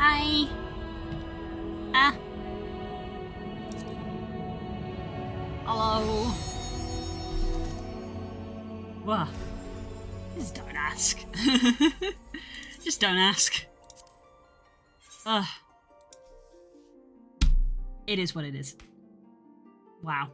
Hi. Ah. Hello. What? Just don't ask. Just don't ask. Ugh. It is what it is. Wow.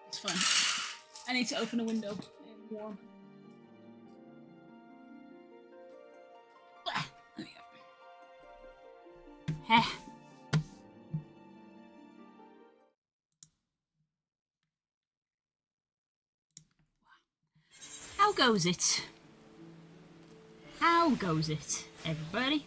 It's fine. I need to open a window. It's warm. There we go. Heh. How goes it? How goes it, everybody?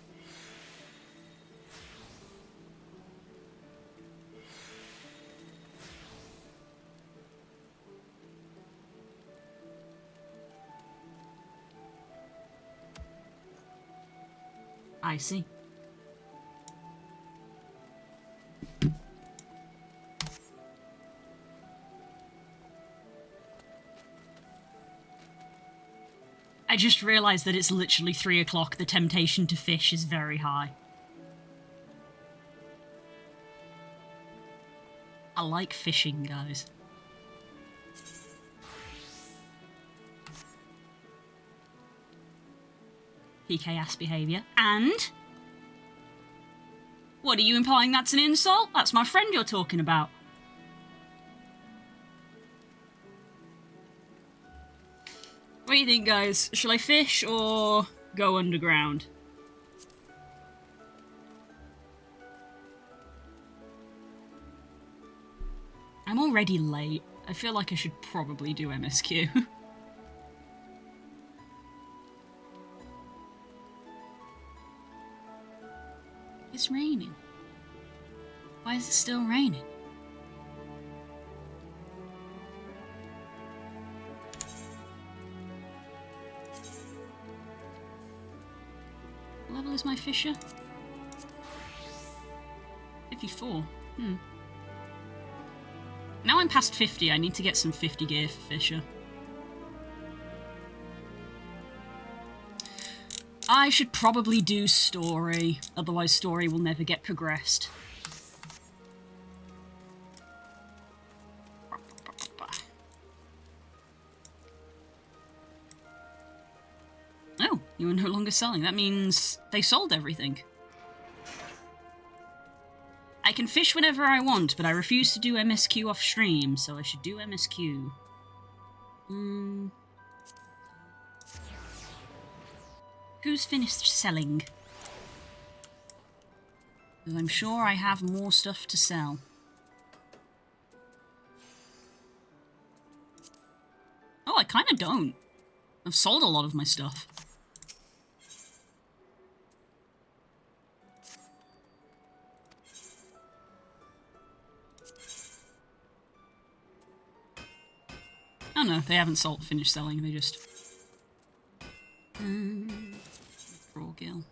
I see. I just realised that it's literally 3 o'clock. The temptation to fish is very high. I like fishing, guys. PK ass behaviour. And? What, are you implying that's an insult? That's my friend you're talking about. What do you think, guys? Shall I fish or go underground? I'm already late. I feel like I should probably do MSQ. It's raining. Why is it still raining? What level is my fisher? 54. Now I'm past 50, I need to get some 50 gear for fisher. I should probably do story, otherwise story will never get progressed. Oh, you are no longer selling. That means they sold everything. I can fish whenever I want, but I refuse to do MSQ off stream, so I should do MSQ. Who's finished selling? Because I'm sure I have more stuff to sell. Oh, I kind of don't. I've sold a lot of my stuff. Oh no, they haven't finished selling, they just... Raw gill.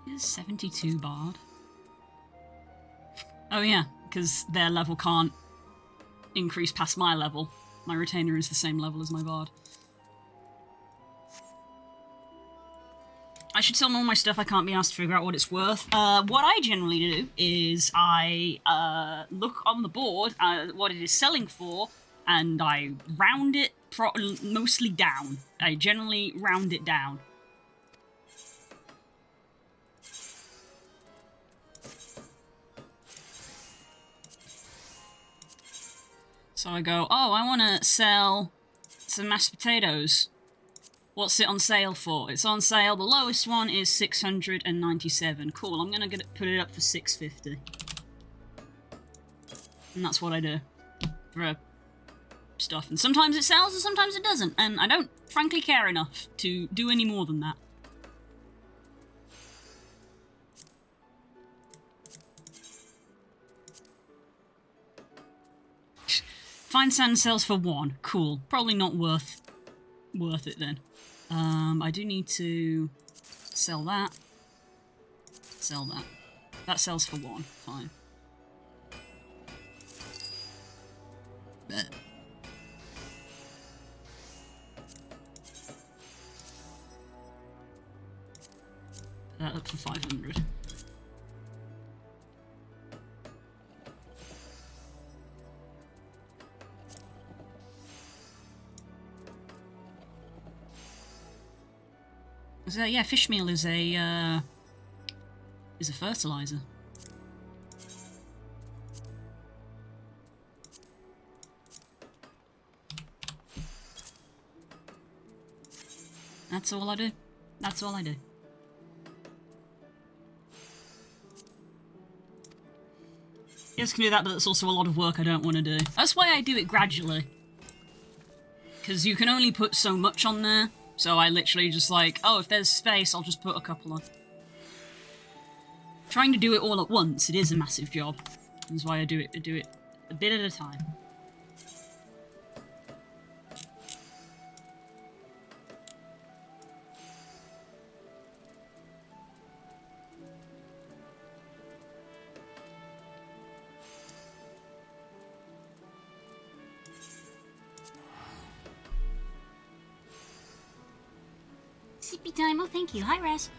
Is 72 bard? Oh yeah, because their level can't increase past my level. My retainer is the same level as my bard. I should sell more of my stuff. I can't be asked to figure out what it's worth. What I generally do is I look on the board what it is selling for, and I round it mostly down. I generally round it down. So I go, oh, I want to sell some mashed potatoes. What's it on sale for? It's on sale. The lowest one is 697. Cool, I'm going to put it up for 650. And that's what I do for stuff. And sometimes it sells and sometimes it doesn't. And I don't, frankly, care enough to do any more than that. Fine sand sells for 1. Cool. Probably not worth it then. I do need to sell that. Sell that. That sells for 1. Fine. Put that up for 500. So yeah, fish meal is a fertilizer. That's all I do. That's all I do. Yes, can do that, but that's also a lot of work I don't want to do. That's why I do it gradually. Because you can only put so much on there. So I literally just like, oh, if there's space, I'll just put a couple on. Trying to do it all at once, it is a massive job. That's why I do it a bit at a time. Sippy time, oh thank you. Hi, Res.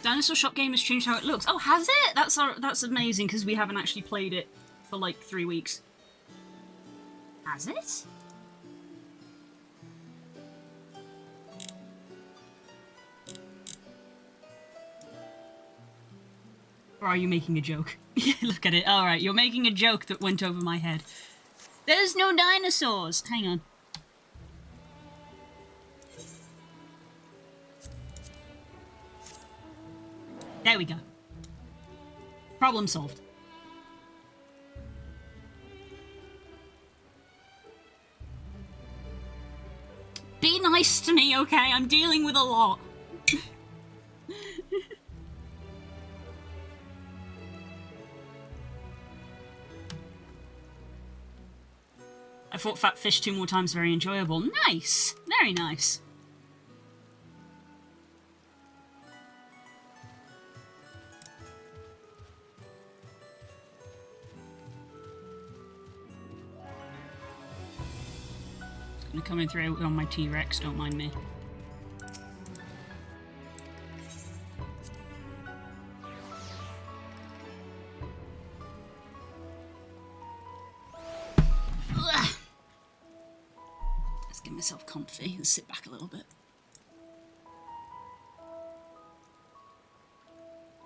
Dinosaur Shop game has changed how it looks. Oh, has it? That's amazing, because we haven't actually played it for like 3 weeks. Has it? Or are you making a joke? Look at it. Alright, you're making a joke that went over my head. There's no dinosaurs! Hang on. There we go. Problem solved. Be nice to me, okay? I'm dealing with a lot. fought Fat Fish 2 more times, very enjoyable. Nice! Very nice. It's gonna come in through on my T-Rex, don't mind me. Get myself comfy and sit back a little bit.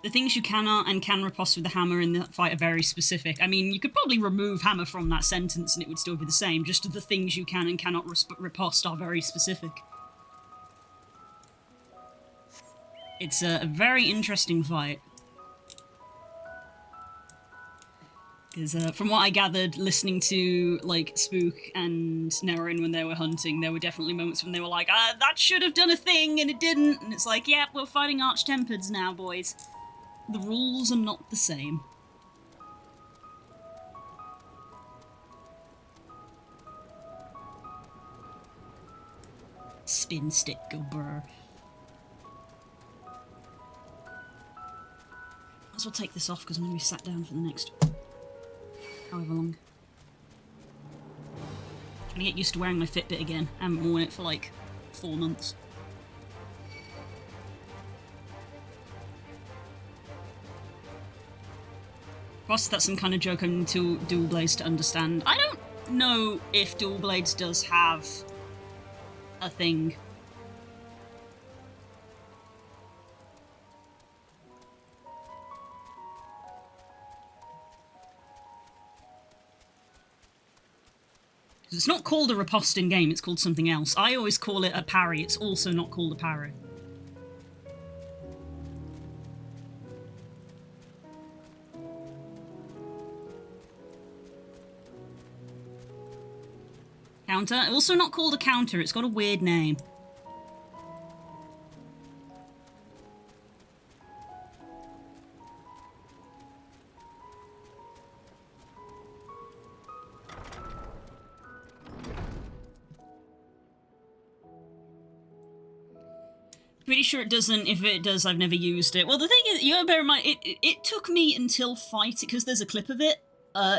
The things you cannot and can riposte with the hammer in the fight are very specific. I mean, you could probably remove hammer from that sentence and it would still be the same, just the things you can and cannot riposte are very specific. It's a very interesting fight. Because from what I gathered, listening to, like, Spook and Nerin when they were hunting, there were definitely moments when they were like, that should have done a thing, and it didn't. And it's like, yeah, we're fighting Arch-Tempered now, boys. The rules are not the same. Spin stick, go brr. Might as well take this off, because I'm going to be sat down for the next... however long. Trying to get used to wearing my Fitbit again. I haven't worn it for like 4 months. Plus, that's some kind of joke on Dual Blades to understand. I don't know if Dual Blades does have a thing. It's not called a riposte in game, it's called something else. I always call it a parry, it's also not called a parry. Counter? Also not called a counter, it's got a weird name. Pretty sure it doesn't. If it does, I've never used it. Well, the thing is, you gotta bear in mind, it took me until fighting, because there's a clip of it,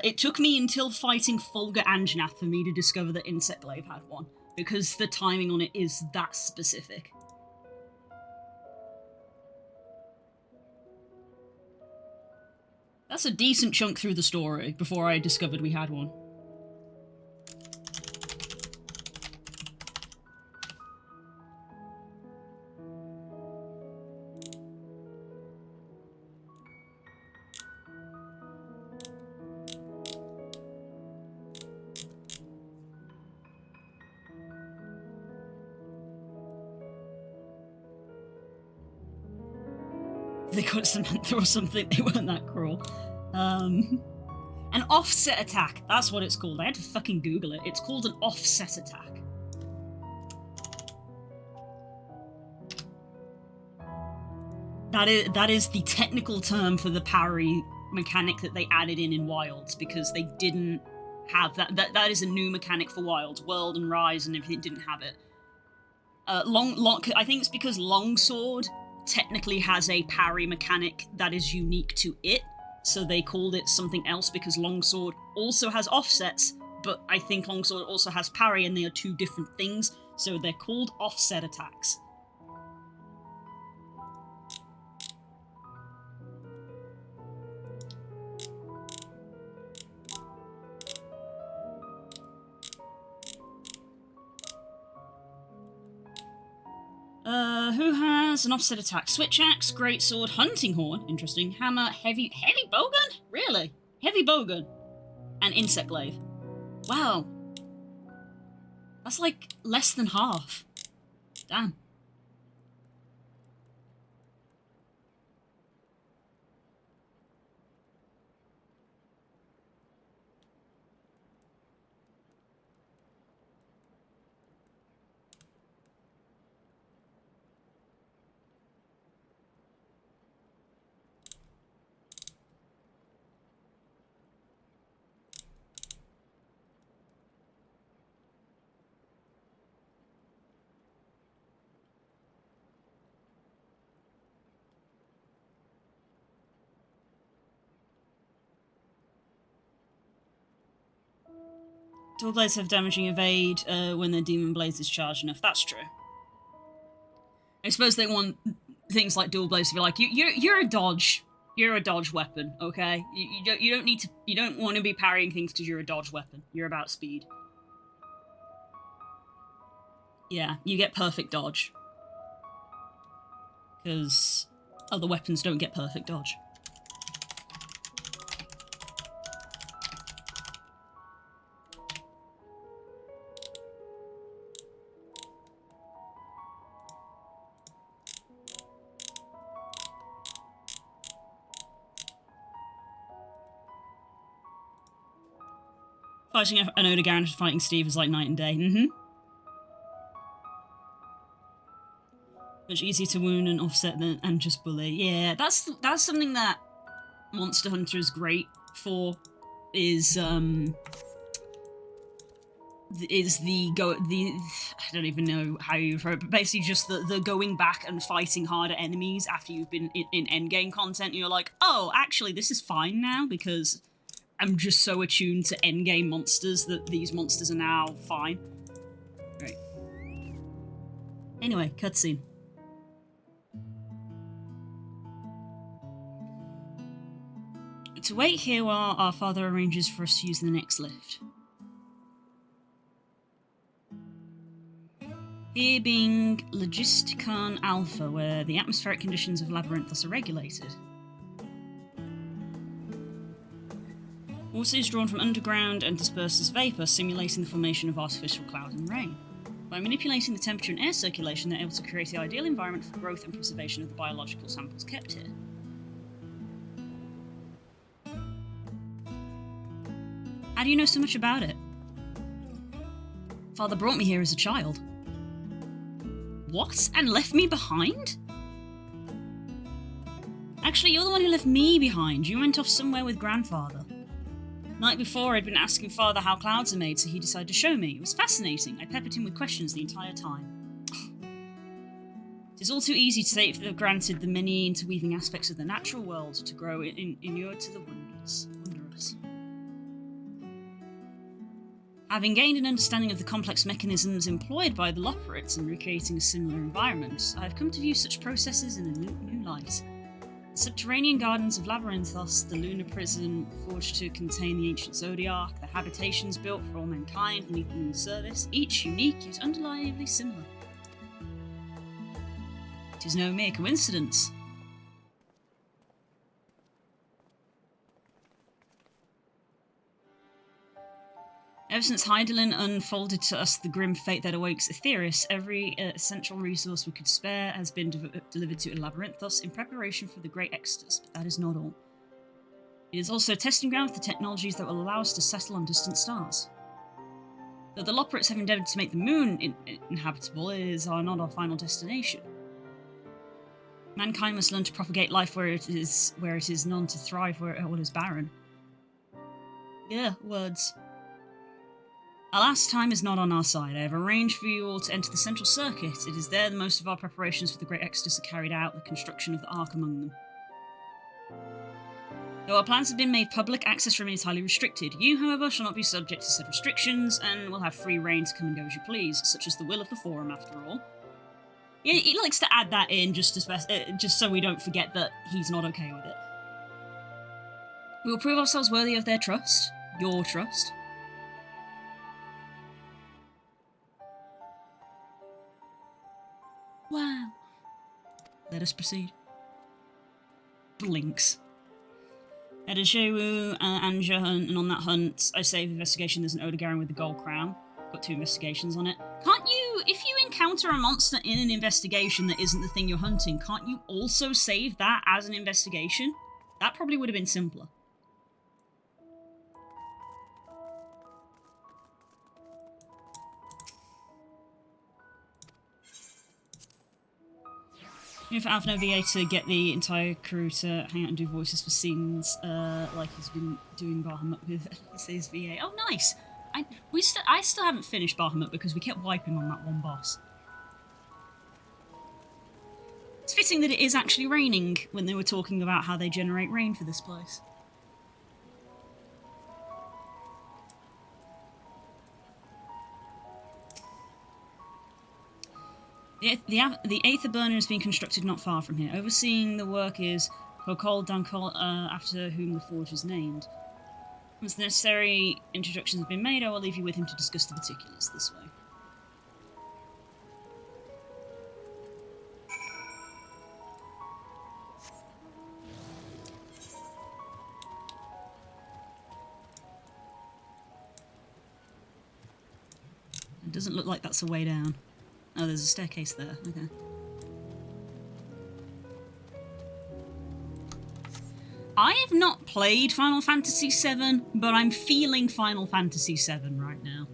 it took me until fighting Fulgur Anjanath for me to discover that Insect Glaive had one, because the timing on it is that specific. That's a decent chunk through the story before I discovered we had one. They got Samantha or something, they weren't that cruel. An offset attack, that's what it's called. I had to fucking Google it. It's called an offset attack. That is the technical term for the parry mechanic that they added in Wilds, because they didn't have that. That is a new mechanic for Wilds. World and Rise and everything didn't have it. I think it's because Longsword technically has a parry mechanic that is unique to it, so they called it something else, because Longsword also has offsets, but I think Longsword also has parry, and they are two different things, so they're called offset attacks. Who has an offset attack? Switch Axe, Greatsword, Hunting Horn, interesting, Hammer, Heavy Bowgun? Really? Heavy Bowgun. And Insect Glaive. Wow. That's like less than half. Damn. Dual blades have damaging evade when their demon blades is charged enough. That's true. I suppose they want things like dual blades to be like, you're a dodge. You're a dodge weapon, okay? You don't need to. You don't want to be parrying things because you're a dodge weapon. You're about speed. Yeah, you get perfect dodge. Because other weapons don't get perfect dodge. Fighting an Odegaard and fighting Steve is like night and day. Mm-hmm. Much easier to wound and offset than and just bully. Yeah, that's something that Monster Hunter is great for. Is I don't even know how you refer it, but basically just the going back and fighting harder enemies after you've been in endgame content. And you're like, oh, actually, this is fine now because I'm just so attuned to endgame monsters that these monsters are now fine. Right. Anyway, cutscene. To wait here while our father arranges for us to use the next lift. Here being Logisticon Alpha, where the atmospheric conditions of Labyrinthus are regulated. Water is drawn from underground and dispersed as vapour, simulating the formation of artificial cloud and rain. By manipulating the temperature and air circulation, they're able to create the ideal environment for growth and preservation of the biological samples kept here. How do you know so much about it? Father brought me here as a child. What? And left me behind? Actually, you're the one who left me behind. You went off somewhere with grandfather. Night before, I'd been asking Father how clouds are made, so he decided to show me. It was fascinating. I peppered him with questions the entire time. It is all too easy to take for granted the many interweaving aspects of the natural world to grow inured to the wondrous. Having gained an understanding of the complex mechanisms employed by the Loporrits in recreating a similar environment, I have come to view such processes in a new light. The subterranean gardens of Labyrinthos, the lunar prison forged to contain the ancient Zodiac, the habitations built for all mankind beneath the moon's service, each unique yet undeniably similar. It is no mere coincidence. Ever since Hydaelyn unfolded to us the grim fate that awaits Aetheris, every essential resource we could spare has been delivered to Labyrinthos in preparation for the Great Exodus, but that is not all. It is also a testing ground for the technologies that will allow us to settle on distant stars. Though the Loporrits have endeavoured to make the moon inhabitable, it is not our final destination. Mankind must learn to propagate life where it is none, to thrive where all is barren. Yeah, words. Alas, time is not on our side. I have arranged for you all to enter the central circuit. It is there that most of our preparations for the Great Exodus are carried out, the construction of the Ark among them. Though our plans have been made public, access remains highly restricted. You, however, shall not be subject to said restrictions, and will have free reign to come and go as you please, such as the will of the Forum, after all. He likes to add that in just so we don't forget that he's not okay with it. We will prove ourselves worthy of their trust, your trust. Wow. Let us proceed. Blinks. Headed Shewu, Anja, and on that hunt, I save investigation. There's an Odegaard with the gold crown. Got 2 investigations on it. Can't you, if you encounter a monster in an investigation that isn't the thing you're hunting, can't you also save that as an investigation? That probably would have been simpler. If Alpha VA to get the entire crew to hang out and do voices for scenes, like he's been doing Bahamut with his VA. Oh, nice! I still haven't finished Bahamut because we kept wiping on that one boss. It's fitting that it is actually raining when they were talking about how they generate rain for this place. The Aether burner is being constructed not far from here. Overseeing the work is Kokol Dankol, after whom the forge is named. Once the necessary introductions have been made, I will leave you with him to discuss the particulars this way. It doesn't look like that's a way down. Oh, there's a staircase there. Okay. I have not played Final Fantasy VII, but I'm feeling Final Fantasy VII right now.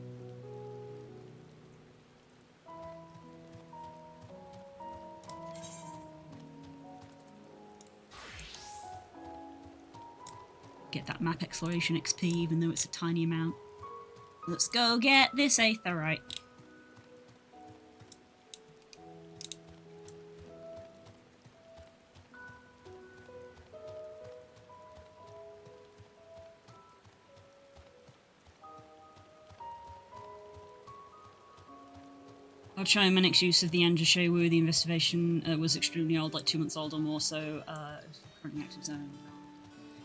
Get that map exploration XP, even though it's a tiny amount. Let's go get this aetherite. I'll try my next use of the Anja Shewu. The investigation was extremely old, like 2 months old or more, so currently active zone.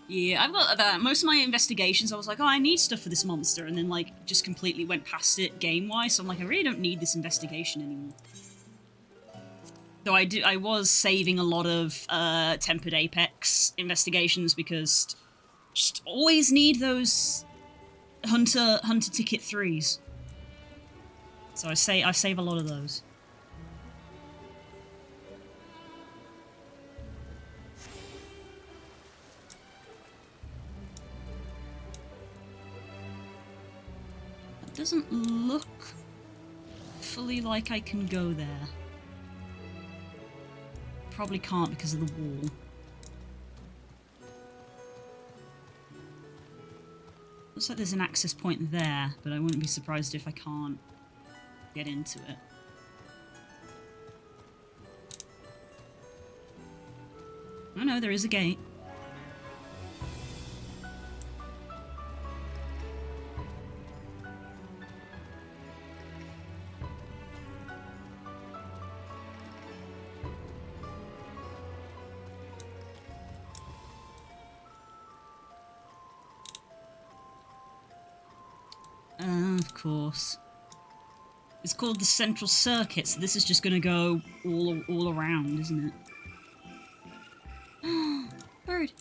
Yeah, I've got that. Most of my investigations, I was like, oh, I need stuff for this monster, and then, like, just completely went past it game-wise, so I'm like, I really don't need this investigation anymore. Though I was saving a lot of Tempered Apex investigations, because just always need those Hunter Ticket 3s. So I save a lot of those. It doesn't look fully like I can go there. Probably can't because of the wall. Looks like there's an access point there, but I wouldn't be surprised if I can't get into it. Oh no, there is a gate. Of course. It's called the Central Circuit, so this is just going to go all around, isn't it? Bird!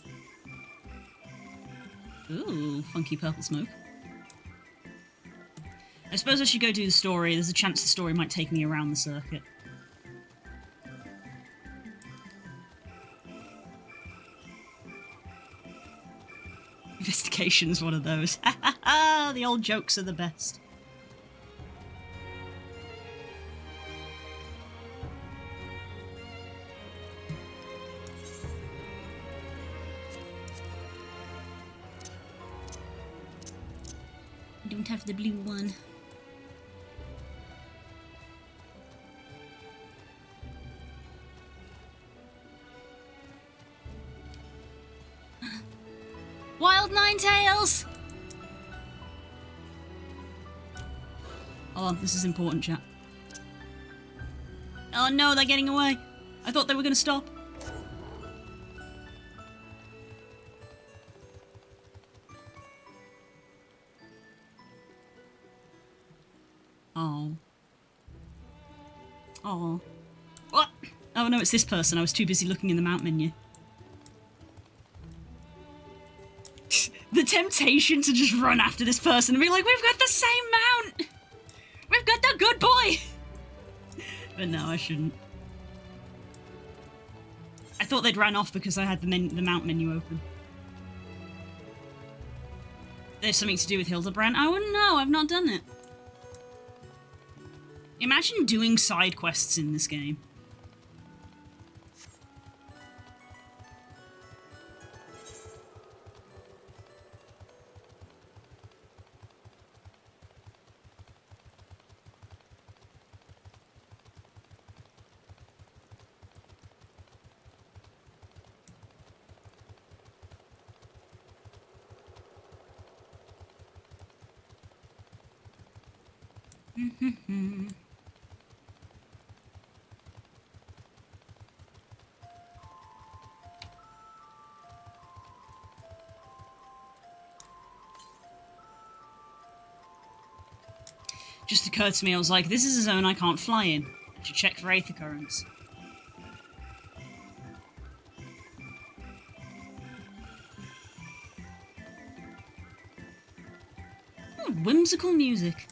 Ooh, funky purple smoke. I suppose I should go do the story. There's a chance the story might take me around the circuit. Investigation's one of those. The old jokes are the best. I don't have the blue one. Wild Ninetales! Oh, this is important, chat. Oh no, they're getting away. I thought they were going to stop. Oh. Oh. What? Oh no, it's this person. I was too busy looking in the mount menu. The temptation to just run after this person and be like, we've got the same mount! We've got the good boy! But no, I shouldn't. I thought they'd ran off because I had the mount menu open. There's something to do with Hildebrand? I wouldn't know, I've not done it. Imagine doing side quests in this game. Just occurred to me, I was like, this is a zone I can't fly in. I should check for aether currents. Whimsical music.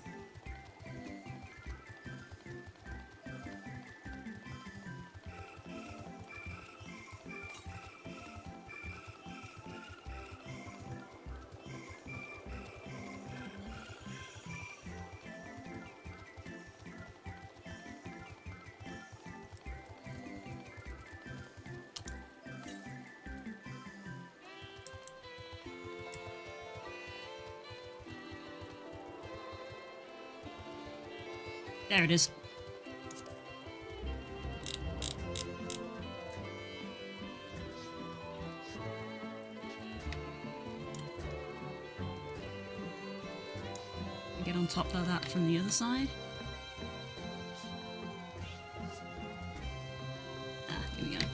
There it is. Get on top of that from the other side. Ah, here we go.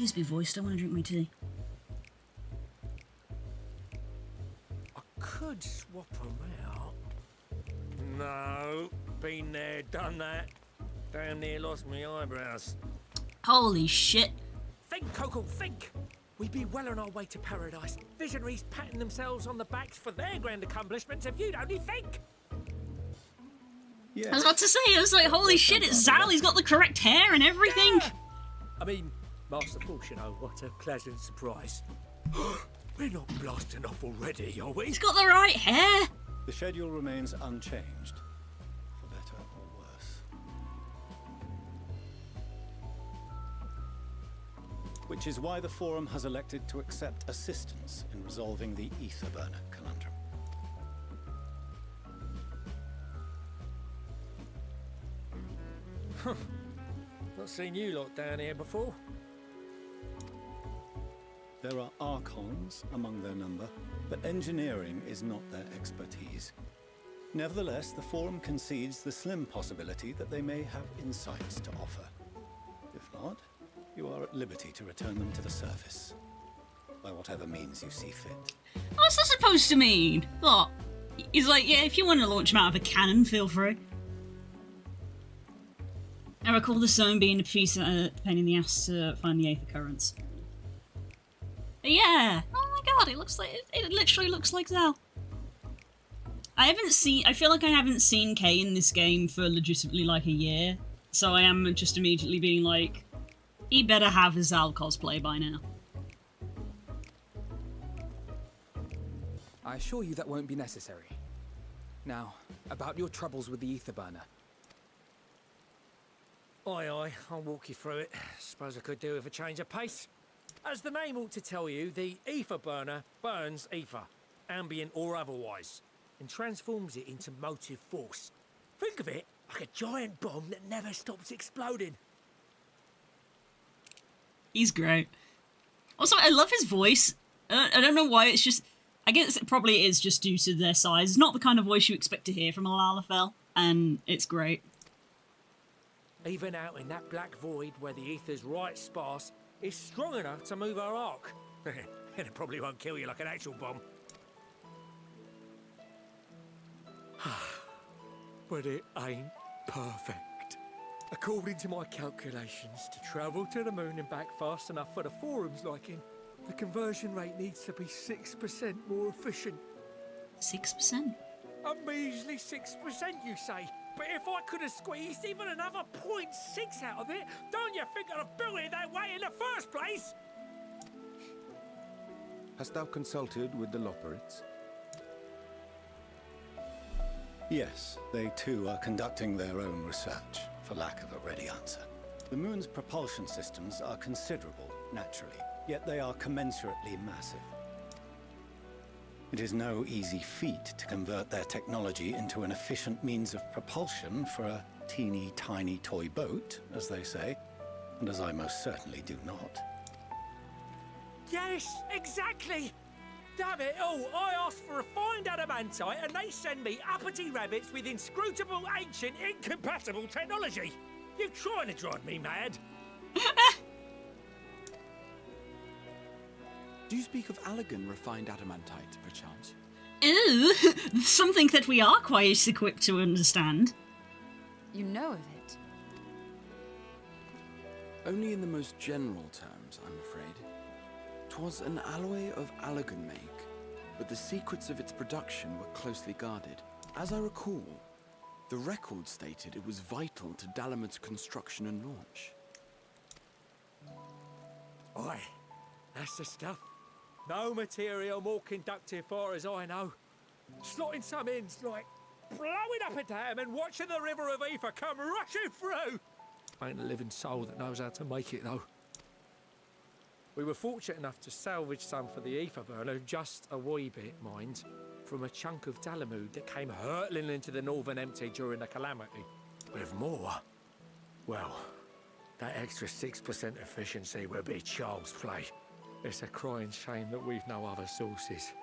Excuse me, voice, I want to drink my tea. I could swap them out. No, been there, done that. Damn near lost my eyebrows. Holy shit. Think, Coco, think! We'd be well on our way to paradise. Visionaries patting themselves on the backs for their grand accomplishments if you'd only think! I was about to say, I was like, holy shit, it's Zal, he's got the correct hair and everything! Yeah. I mean, Master Force, you know, what a pleasant surprise. We're not blasting off already, are we? He's got the right hair! The schedule remains unchanged, for better or worse. Which is why the Forum has elected to accept assistance in resolving the ether burner conundrum. Not seen you lot down here before. There are Archons among their number, but engineering is not their expertise. Nevertheless, the Forum concedes the slim possibility that they may have insights to offer. If not, you are at liberty to return them to the surface, by whatever means you see fit. What's that supposed to mean? What? He's like, yeah, if you want to launch him out of a cannon, feel free. I recall the zone being a piece of pain in the ass to find the aether currents. But yeah! Oh my god, it looks like it literally looks like Zal. I feel like I haven't seen Kay in this game for legitimately like a year, so I am just immediately being like, he better have a Zal cosplay by now. I assure you that won't be necessary. Now, about your troubles with the ether burner. Aye, aye, I'll walk you through it. Suppose I could do with a change of pace. As the name ought to tell you, the ether burner burns ether, ambient or otherwise, and transforms it into motive force. Think of it like a giant bomb that never stops exploding. He's great. Also, I love his voice. I don't know why, it's just... I guess it probably is just due to their size. It's not the kind of voice you expect to hear from a Lalafell, and it's great. Even out in that black void where the ether's right sparse, it's strong enough to move our arc. And it probably won't kill you like an actual bomb. But it ain't perfect. According to my calculations, to travel to the moon and back fast enough for the Forum's liking, the conversion rate needs to be 6% more efficient. 6%? A measly 6%, you say? But if I could have squeezed even another 0.6 out of it, don't you think I'd have built it that way in the first place? Hast thou consulted with the Loperites? Yes, they too are conducting their own research, for lack of a ready answer. The moon's propulsion systems are considerable, naturally, yet they are commensurately massive. It is no easy feat to convert their technology into an efficient means of propulsion for a teeny tiny toy boat, as they say, and as I most certainly do not. Yes, exactly! Damn it all, I asked for refined adamantite and they send me uppity rabbits with inscrutable, ancient, incompatible technology! You're trying to drive me mad! Do you speak of Allegan refined adamantite, perchance? Ooh, something that we are quite equipped to understand. You know of it? Only in the most general terms, I'm afraid. 'Twas an alloy of Allegan make, but the secrets of its production were closely guarded. As I recall, the record stated it was vital to Dalamud's construction and launch. Aye, that's the stuff. No material more conductive far as I know. Slotting some ends like blowing up a dam and watching the river of ether come rushing through. Ain't a living soul that knows how to make it though. We were fortunate enough to salvage some for the ether burner, just a wee bit, mind, from a chunk of Dalamud that came hurtling into the northern empty during the calamity. With more, well, that extra 6% efficiency would be child's play. It's a crying shame that we've no other sources.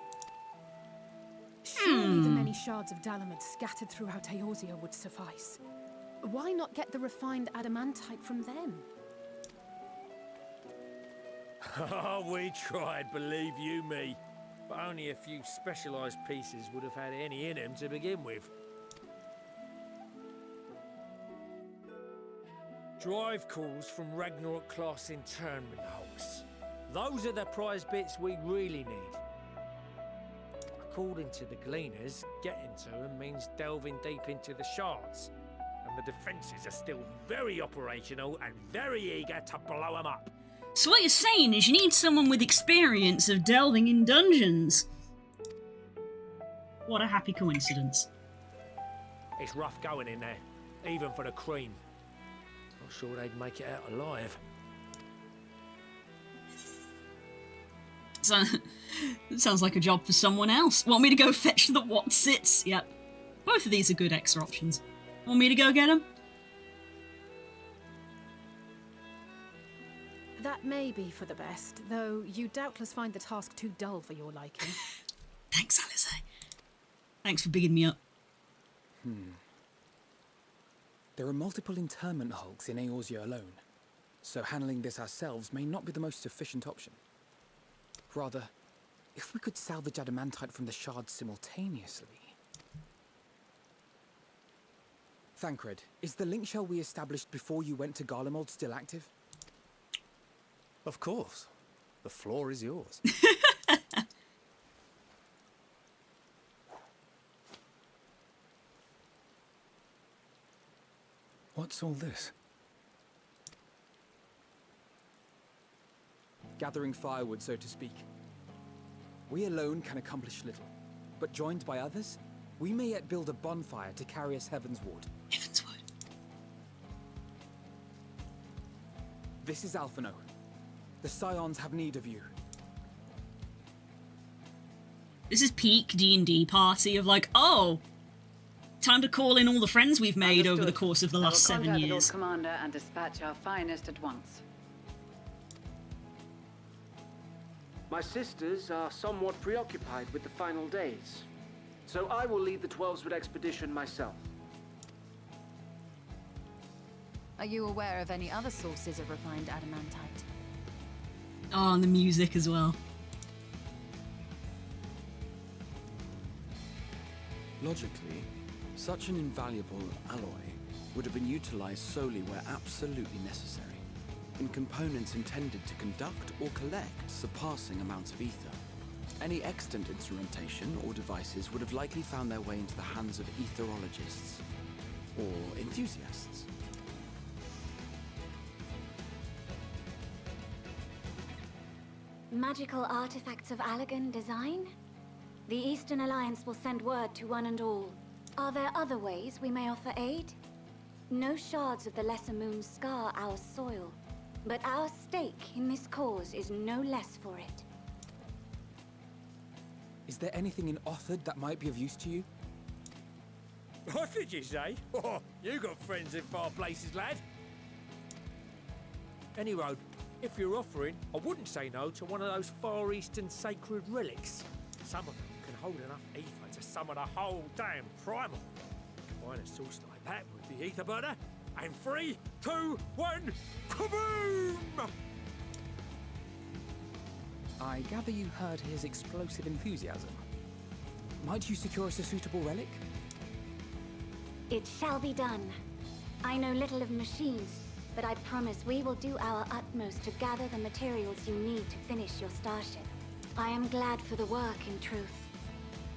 Surely the many shards of Dalamud scattered throughout Eorzea would suffice. Why not get the refined adamantite from them? Oh, we tried, believe you me. But only a few specialised pieces would have had any in them to begin with. Drive calls from Ragnarok class internment hulks. Those are the prize bits we really need. According to the Gleaners, getting to them means delving deep into the shards. And the defences are still very operational and very eager to blow them up. So what you're saying is you need someone with experience of delving in dungeons. What a happy coincidence. It's rough going in there, even for the cream. Not sure they'd make it out alive. So, it sounds like a job for someone else. Want me to go fetch the Watsits? Yep. Both of these are good extra options. Want me to go get them? That may be for the best, though you doubtless find the task too dull for your liking. Thanks, Alice. Thanks for bigging me up. There are multiple internment hulks in Eorzea alone, so handling this ourselves may not be the most efficient option. Rather, if we could salvage adamantite from the shards simultaneously... Thancred, is the link shell we established before you went to Garlemald still active? Of course. The floor is yours. What's all this? Gathering firewood, so to speak. We alone can accomplish little, but joined by others, we may yet build a bonfire to carry us heavensward. Heavensward. This is Alphino. The Scions have need of you. This is peak D&D party of like, oh, time to call in all the friends we've made over the course of the last 7 years. Commander and dispatch our finest at once. My sisters are somewhat preoccupied with the final days, so I will lead the 12-Wood expedition myself. Are you aware of any other sources of refined adamantite? Oh, and the music as well. Logically, such an invaluable alloy would have been utilized solely where absolutely necessary, in components intended to conduct or collect surpassing amounts of ether. Any extant instrumentation or devices would have likely found their way into the hands of etherologists, or enthusiasts. Magical artifacts of Allegan design? The Eastern Alliance will send word to one and all. Are there other ways we may offer aid? No shards of the Lesser Moon scar our soil. But our stake in this cause is no less for it. Is there anything in Othard that might be of use to you? What did you say? Oh, you got friends in far places, lad. Any road, if you're offering, I wouldn't say no to one of those Far Eastern sacred relics. Some of them can hold enough ether to summon a whole damn primal. Combine a source like that with the ether burner, and 3, 2, 1, kaboom! I gather you heard his explosive enthusiasm. Might you secure us a suitable relic? It shall be done. I know little of machines, but I promise we will do our utmost to gather the materials you need to finish your starship. I am glad for the work, in truth.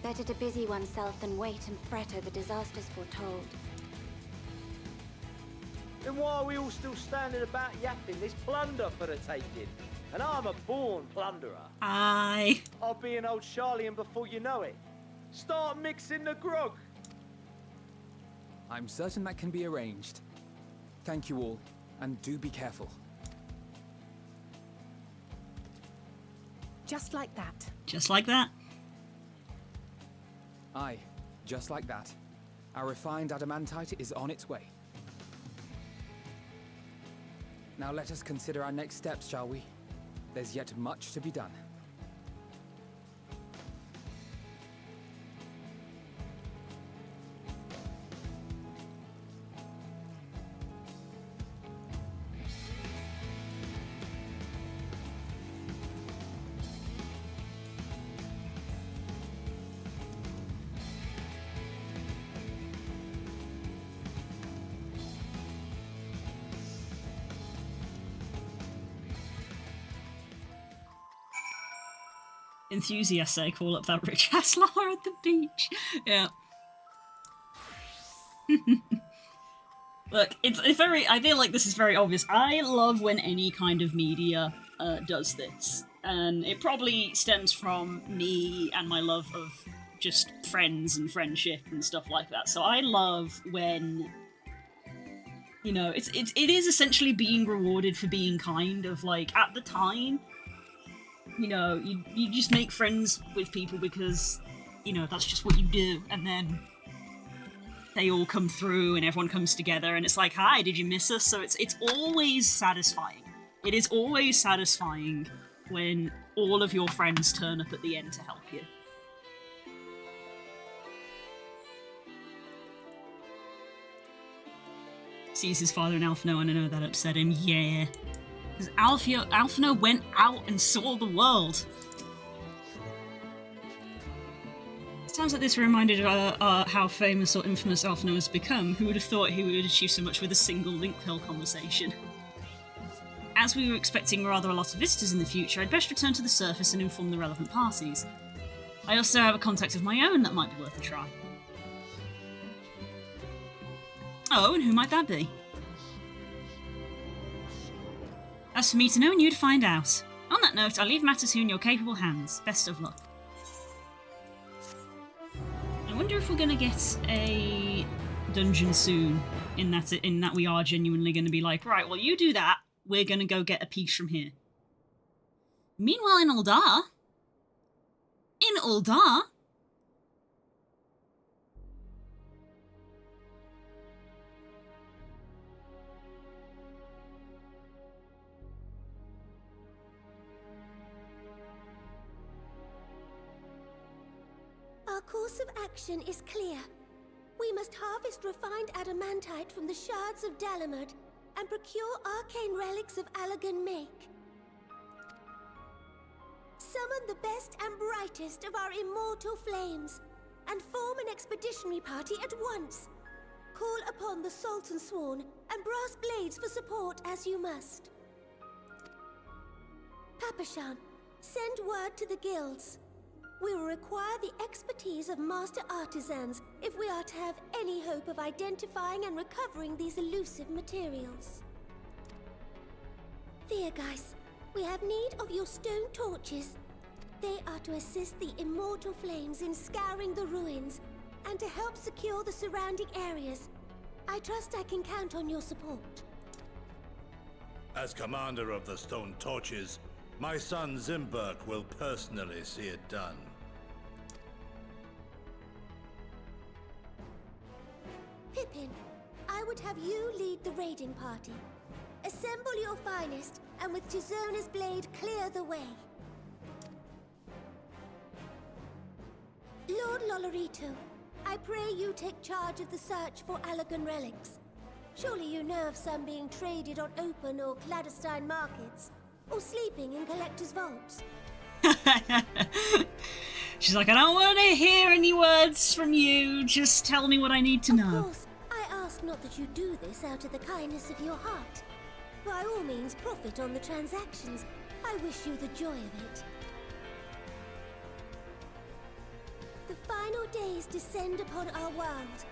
Better to busy oneself than wait and fret over disasters foretold. Then why are we all still standing about yapping? There's plunder for the taking. And I'm a born plunderer. Aye. I'll be an old Charlian before you know it. Start mixing the grog. I'm certain that can be arranged. Thank you all, and do be careful. Just like that. Just like that. Aye, just like that. Our refined adamantite is on its way. Now let us consider our next steps, shall we? There's yet much to be done. Enthusiasts say call up that rich ass Lara at the beach. Yeah. Look, it's very. I feel like this is very obvious. I love when any kind of media does this, and it probably stems from me and my love of just friends and friendship and stuff like that. So I love when, you know, it is essentially being rewarded for being kind. Of like at the time, you know, you just make friends with people because, you know, that's just what you do, and then they all come through and everyone comes together and it's like, hi, did you miss us? So it's always satisfying. It is always satisfying when all of your friends turn up at the end to help you. Sees his father in Alphino, and I know that upset him. Yeah. Because Alphino went out and saw the world. Sounds like this reminded how famous or infamous Alphino has become. Who would have thought he would achieve so much with a single link pill conversation? As we were expecting rather a lot of visitors in the future, I'd best return to the surface and inform the relevant parties. I also have a contact of my own that might be worth a try. Oh, and who might that be? As for me to know and you to find out. On that note, I'll leave matters here in your capable hands. Best of luck. I wonder if we're going to get a dungeon soon, in that we are genuinely going to be like, right, well, you do that, we're going to go get a piece from here. Meanwhile, in Uldar... Our course of action is clear. We must harvest refined adamantite from the shards of Dalamud and procure arcane relics of Allagan make. Summon the best and brightest of our immortal flames and form an expeditionary party at once. Call upon the Sultan Sworn and Brass Blades for support as you must. Papashan, send word to the guilds. We will require the expertise of master artisans if we are to have any hope of identifying and recovering these elusive materials. Viergeist, we have need of your stone torches. They are to assist the immortal flames in scouring the ruins and to help secure the surrounding areas. I trust I can count on your support. As commander of the Stone Torches, my son Zimberk will personally see it done. Pippin, I would have you lead the raiding party. Assemble your finest, and with Tizona's blade, clear the way. Lord Lolorito, I pray you take charge of the search for Allagan relics. Surely you know of some being traded on open or clandestine markets, or sleeping in collectors' vaults. She's like, I don't want to hear any words from you. Just tell me what I need to know. Of course, I ask not that you do this out of the kindness of your heart. By all means, profit on the transactions. I wish you the joy of it. The final days descend upon our world.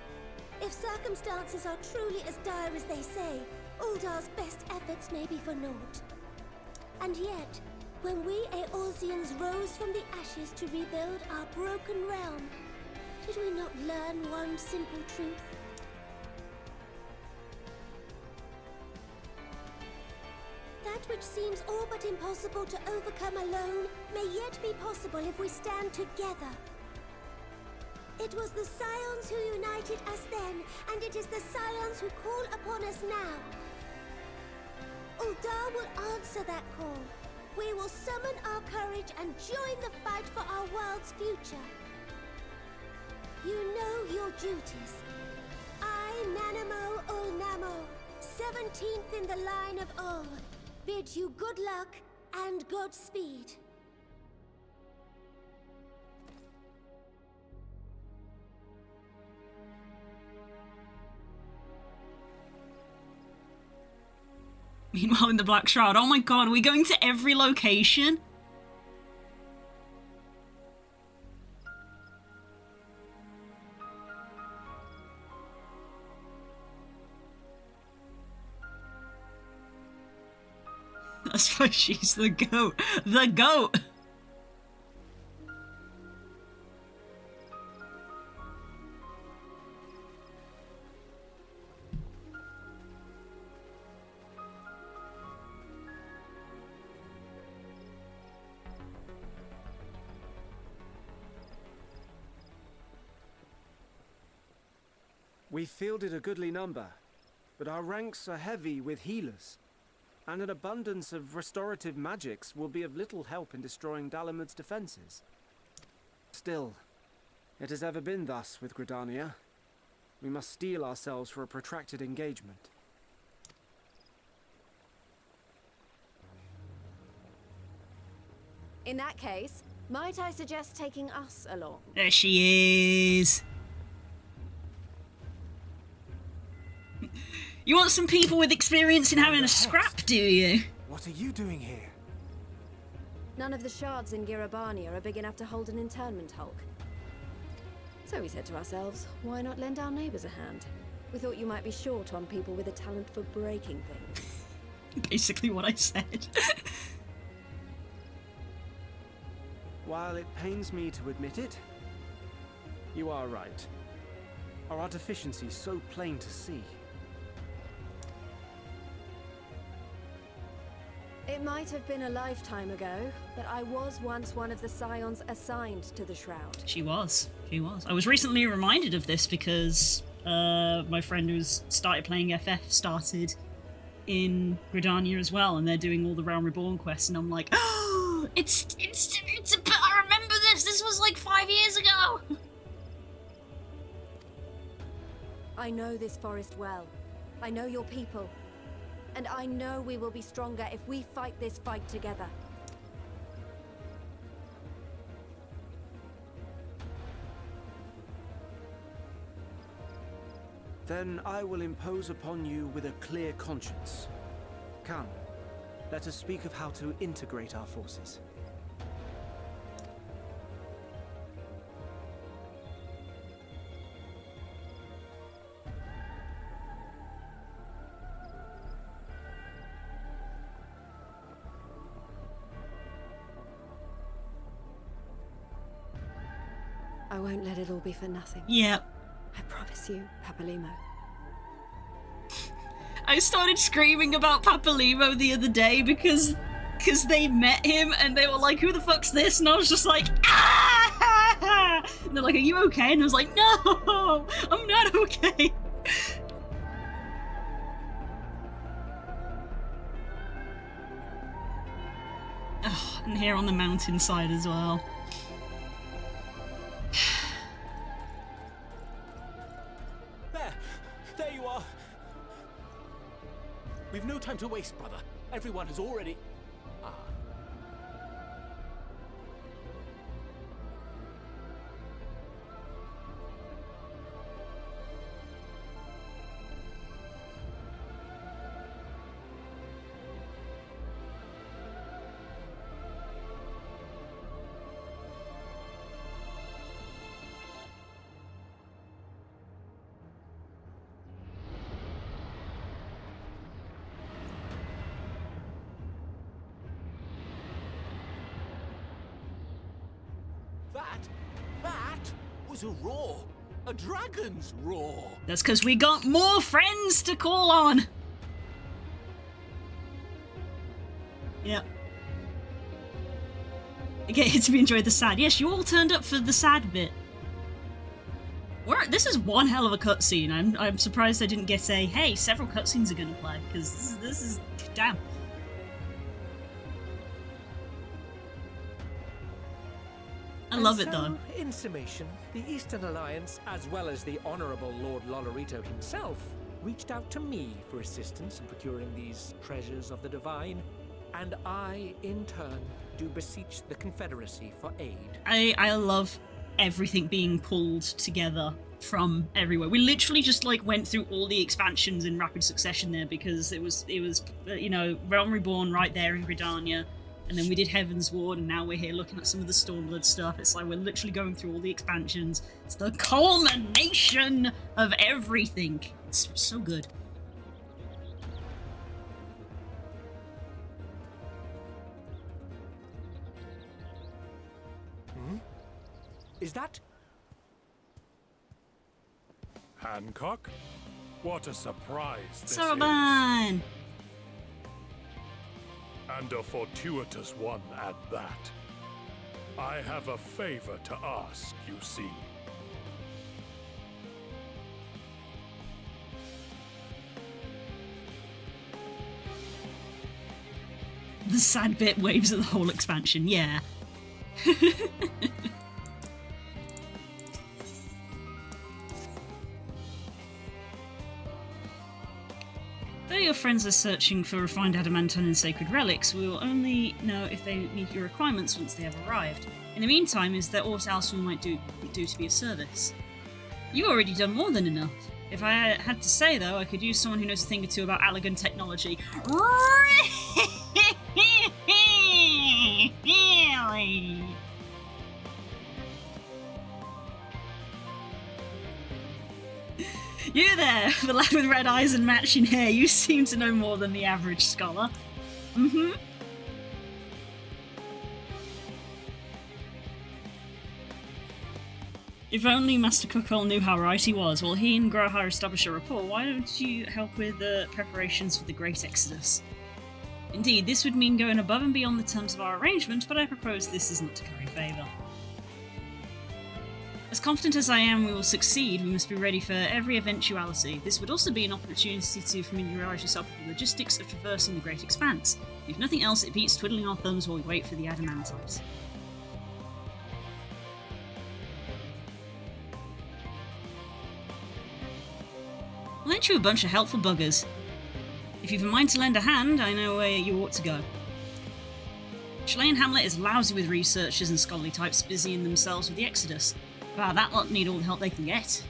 If circumstances are truly as dire as they say, Uldar's best efforts may be for naught. And yet, when we Eorzeans rose from the ashes to rebuild our broken realm, did we not learn one simple truth? That which seems all but impossible to overcome alone may yet be possible if we stand together. It was the Scions who united us then, and it is the Scions who call upon us now. Uldar will answer that call. We will summon our courage and join the fight for our world's future. You know your duties. I, Nanamo Ulnamo, 17th in the line of Ul, bid you good luck and Godspeed. Meanwhile, in the Black Shroud, oh my god, are we going to every location? That's why she's the goat. The goat! We fielded a goodly number, but our ranks are heavy with healers, and an abundance of restorative magics will be of little help in destroying Dalamud's defenses. Still, it has ever been thus with Gridania. We must steel ourselves for a protracted engagement. In that case, might I suggest taking us along? There she is. You want some people with experience in having a scrap, do you? What are you doing here? None of the shards in Girabania are big enough to hold an internment hulk. So we said to ourselves, why not lend our neighbors a hand? We thought you might be short on people with a talent for breaking things. Basically what I said. While it pains me to admit it, you are right. Our deficiencies so plain to see. It might have been a lifetime ago, but I was once one of the Scions assigned to the Shroud. She was. She was. I was recently reminded of this because my friend who's started playing FF started in Gridania as well, and they're doing all the Realm Reborn quests, and I'm like, oh, it's I remember this. This was like 5 years ago. I know this forest well. I know your people. And I know we will be stronger if we fight this fight together. Then I will impose upon you with a clear conscience. Come, let us speak of how to integrate our forces. I won't let it all be for nothing. Yep. I promise you, Papalimo. I started screaming about Papalimo the other day because they met him and they were like, who the fuck's this? And I was just like, ah! And they're like, are you okay? And I was like, no, I'm not okay. Oh, and here on the mountainside as well. There you are. We've no time to waste, brother. Everyone has already... Ah. That was a roar. A dragon's roar. That's because we got more friends to call on. Yep. Okay, to be enjoyed the sad. Yes, you all turned up for the sad bit. This is one hell of a cutscene. I'm surprised I didn't get a, hey, several cutscenes are gonna play, because this is damn. I love it though. In summation, the Eastern Alliance, as well as the Honourable Lord Lolorito himself, reached out to me for assistance in procuring these treasures of the divine, and I, in turn, do beseech the Confederacy for aid. I love everything being pulled together from everywhere. We literally just like went through all the expansions in rapid succession there because it was you know, Realm Reborn right there in Gridania. And then we did Heaven's Ward, and now we're here looking at some of the Stormblood stuff. It's like we're literally going through all the expansions. It's the culmination of everything. It's so good. Is that... Hancock? What a surprise this Saruman! is. And a fortuitous one at that. I have a favor to ask, you see. The sad bit waves at the whole expansion, yeah. Though your friends are searching for refined adamantine and sacred relics, we will only know if they meet your requirements once they have arrived. In the meantime, is there aught else we might do to be of service? You've already done more than enough. If I had to say, though, I could use someone who knows a thing or two about Allegan technology. Really? You there, the lad with red eyes and matching hair, you seem to know more than the average scholar. Mm-hmm. If only Master Cuckold knew how right he was. While he and Grohar establish a rapport, why don't you help with the preparations for the Great Exodus? Indeed, this would mean going above and beyond the terms of our arrangement, but I propose this is not to curry favour. As confident as I am we will succeed, we must be ready for every eventuality. This would also be an opportunity to familiarise yourself with the logistics of traversing the Great Expanse. If nothing else, it beats twiddling our thumbs while we wait for the adamantite. Well, ain't you a bunch of helpful buggers? If you've a mind to lend a hand, I know where you ought to go. Chilean Hamlet is lousy with researchers and scholarly types busying themselves with the Exodus. Wow, that lot need all the help they can get.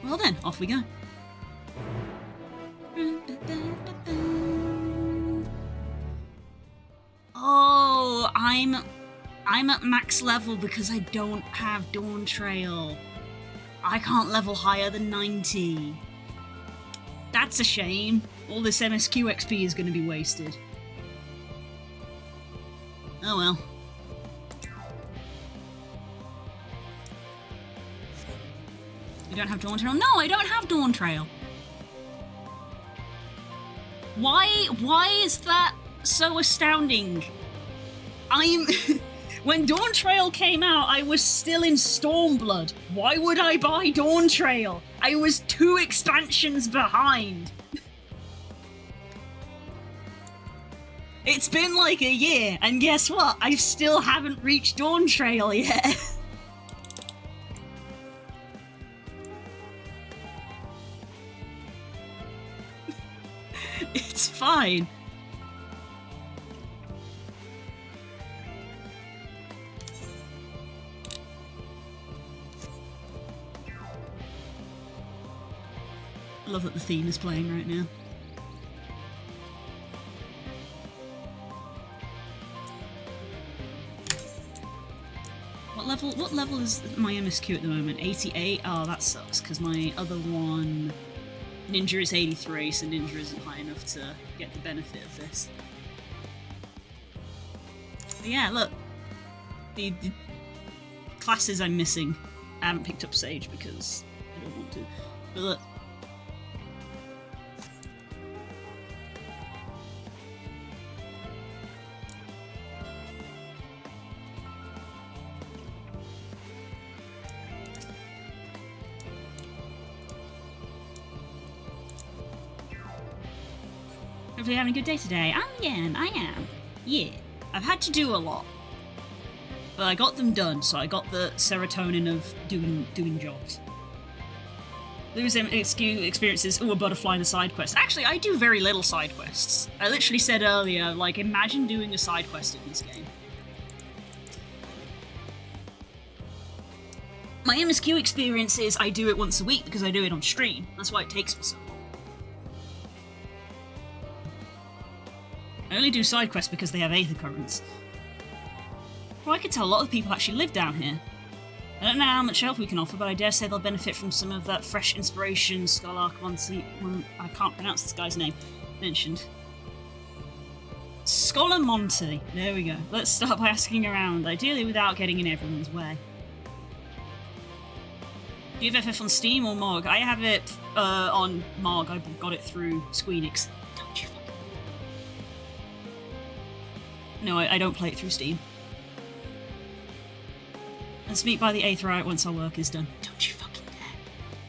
Well then, off we go. Oh, I'm at max level because I don't have Dawn Trail. I can't level higher than 90. That's a shame. All this MSQ XP is going to be wasted. Oh well. You don't have Dawn Trail? No, I don't have Dawn Trail. Why is that so astounding? When Dawn Trail came out, I was still in Stormblood. Why would I buy Dawn Trail? I was 2 expansions behind. It's been like a year, and guess what? I still haven't reached Dawn Trail yet. It's fine. I love that the theme is playing right now. What level is my MSQ at the moment? 88? Oh, that sucks, because my other one, Ninja, is 83, so Ninja isn't high enough to get the benefit of this. But yeah, look. The classes I'm missing. I haven't picked up Sage because I don't want to. But look. Hopefully you're having a good day today. I am. Yeah. I've had to do a lot. But I got them done, so I got the serotonin of doing jobs. Lose experiences, a butterfly and a side quest. Actually, I do very little side quests. I literally said earlier, like, imagine doing a side quest in this game. My MSQ experience is I do it once a week because I do it on stream. That's why it takes me so long. I only do side quests because they have aether currents. Well, I could tell a lot of people actually live down here. I don't know how much help we can offer, but I dare say they'll benefit from some of that fresh inspiration Scholar I can't pronounce this guy's name, mentioned. Scholar Monty. There we go. Let's start by asking around, ideally without getting in everyone's way. Do you have FF on Steam or MOG? I have it on MOG. I got it through Squeenix. Don't you fucking... No, I don't play it through Steam. Let's meet by the Aetherite once our work is done. Don't you fucking dare.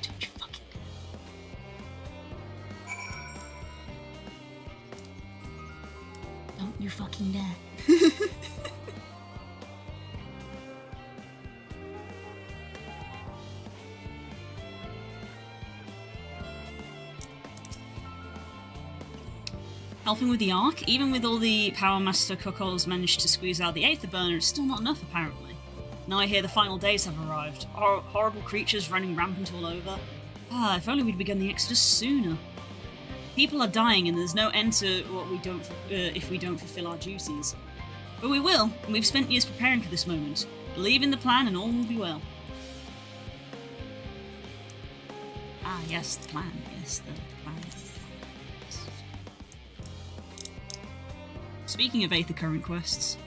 Don't you fucking dare. Don't you fucking dare. Helping with the Ark? Even with all the Power Master cuckolds managed to squeeze out the Aether Burner, it's still not enough apparently. Now I hear the final days have arrived. Horrible creatures running rampant all over. Ah, if only we'd begun the exodus sooner. People are dying and there's no end to what we don't if we don't fulfill our duties. But we will, and we've spent years preparing for this moment. Believe in the plan and all will be well. Ah, yes, the plan. Yes, the plan. Speaking of Aether Current quests...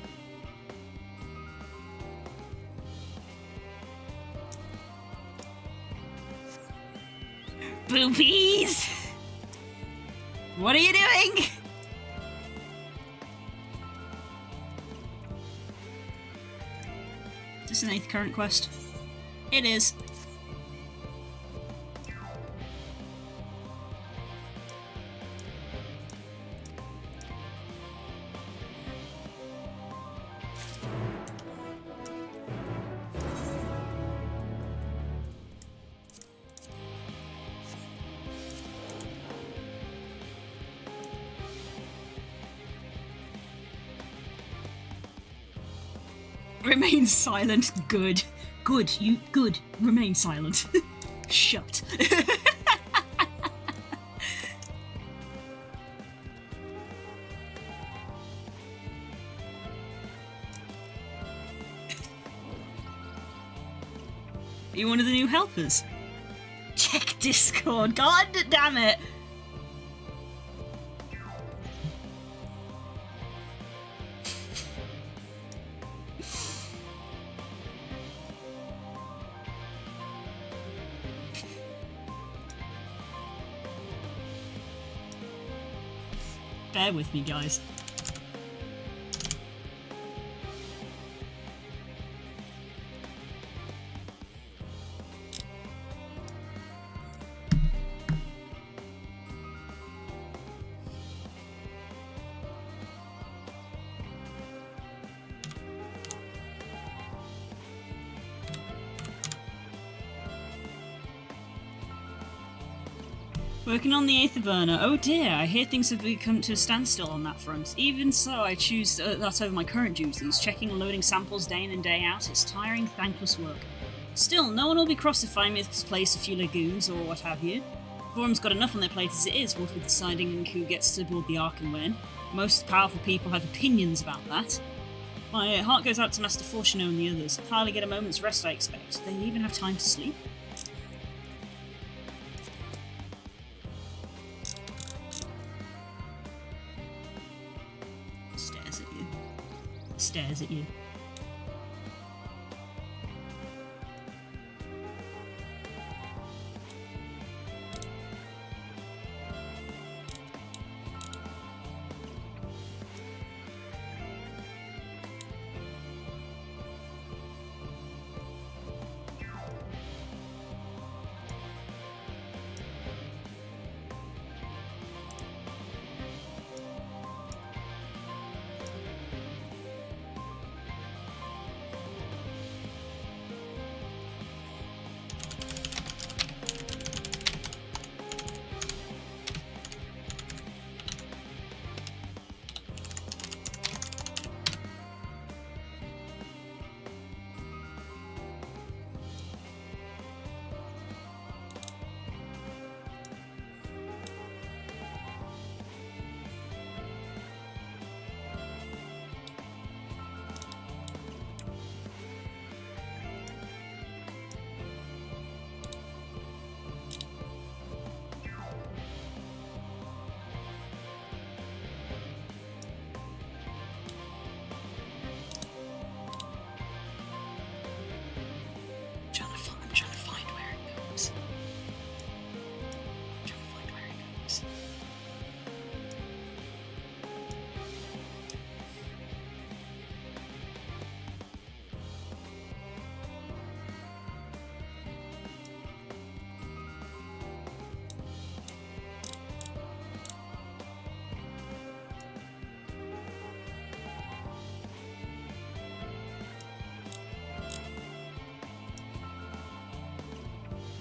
Boobies! What are you doing? Is this an Aether Current quest? It is. Remain silent. Good. Good. You good. Remain silent. Shut. Are you one of the new helpers? Check Discord. God damn it. Bear with me, guys. Working on the Aether Burner. Oh dear, I hear things have come to a standstill on that front. Even so, I choose that over my current duties. Checking and loading samples day in and day out, it's tiring, thankless work. Still, no one will be cross if I misplace a few lagoons or what have you. The Forum's got enough on their plate as it is, what with deciding who gets to board the Ark and when. Most powerful people have opinions about that. My heart goes out to Master Fortuno and the others. Hardly get a moment's rest, I expect. Do they even have time to sleep? Stares at you.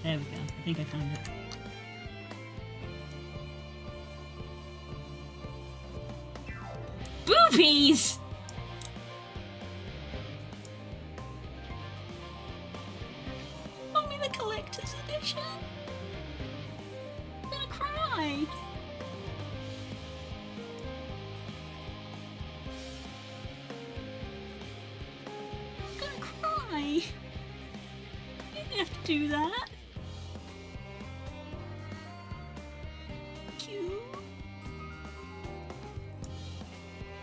There we go. I think I found it. Boobies! Only the collector's edition. I'm gonna cry. I'm gonna cry. You didn't have to do that.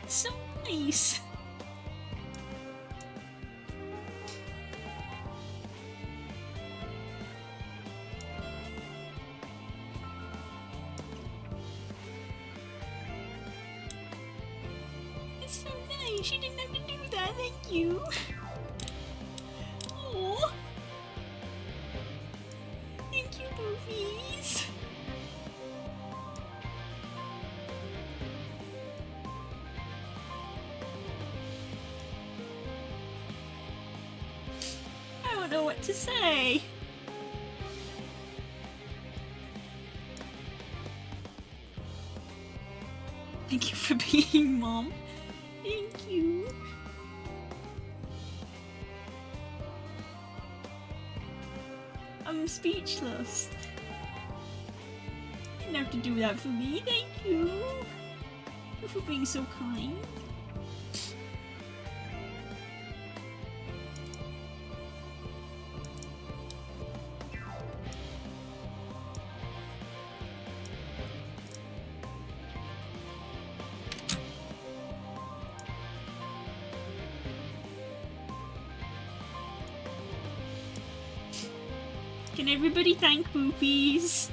So nice. It's so nice. You didn't have to do that. Thank you. Oh. Thank you, boobies. I don't know what to say. Thank you for being Mom. Thank you. I'm speechless. You didn't have to do that for me. Thank you. Thank you for being so kind. Can everybody thank Boopies?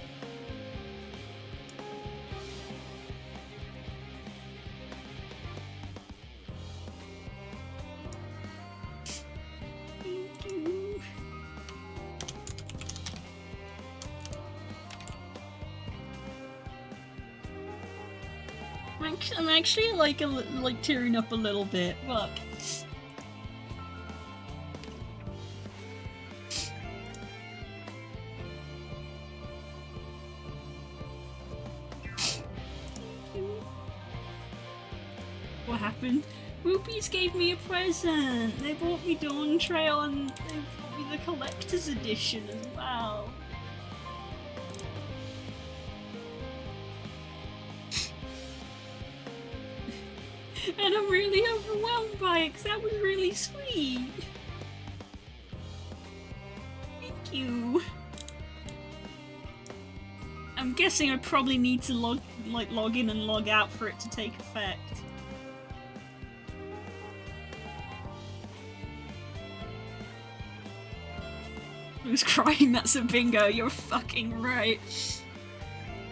I'm actually like like tearing up a little bit. Look. What happened? Rupees gave me a present. They bought me Dawn Trail and they bought me the collector's edition as well. And I'm really overwhelmed by it because that was really sweet. Thank you. I'm guessing I probably need to log in and log out for it to take effect. Who's crying? That's a bingo. You're fucking right.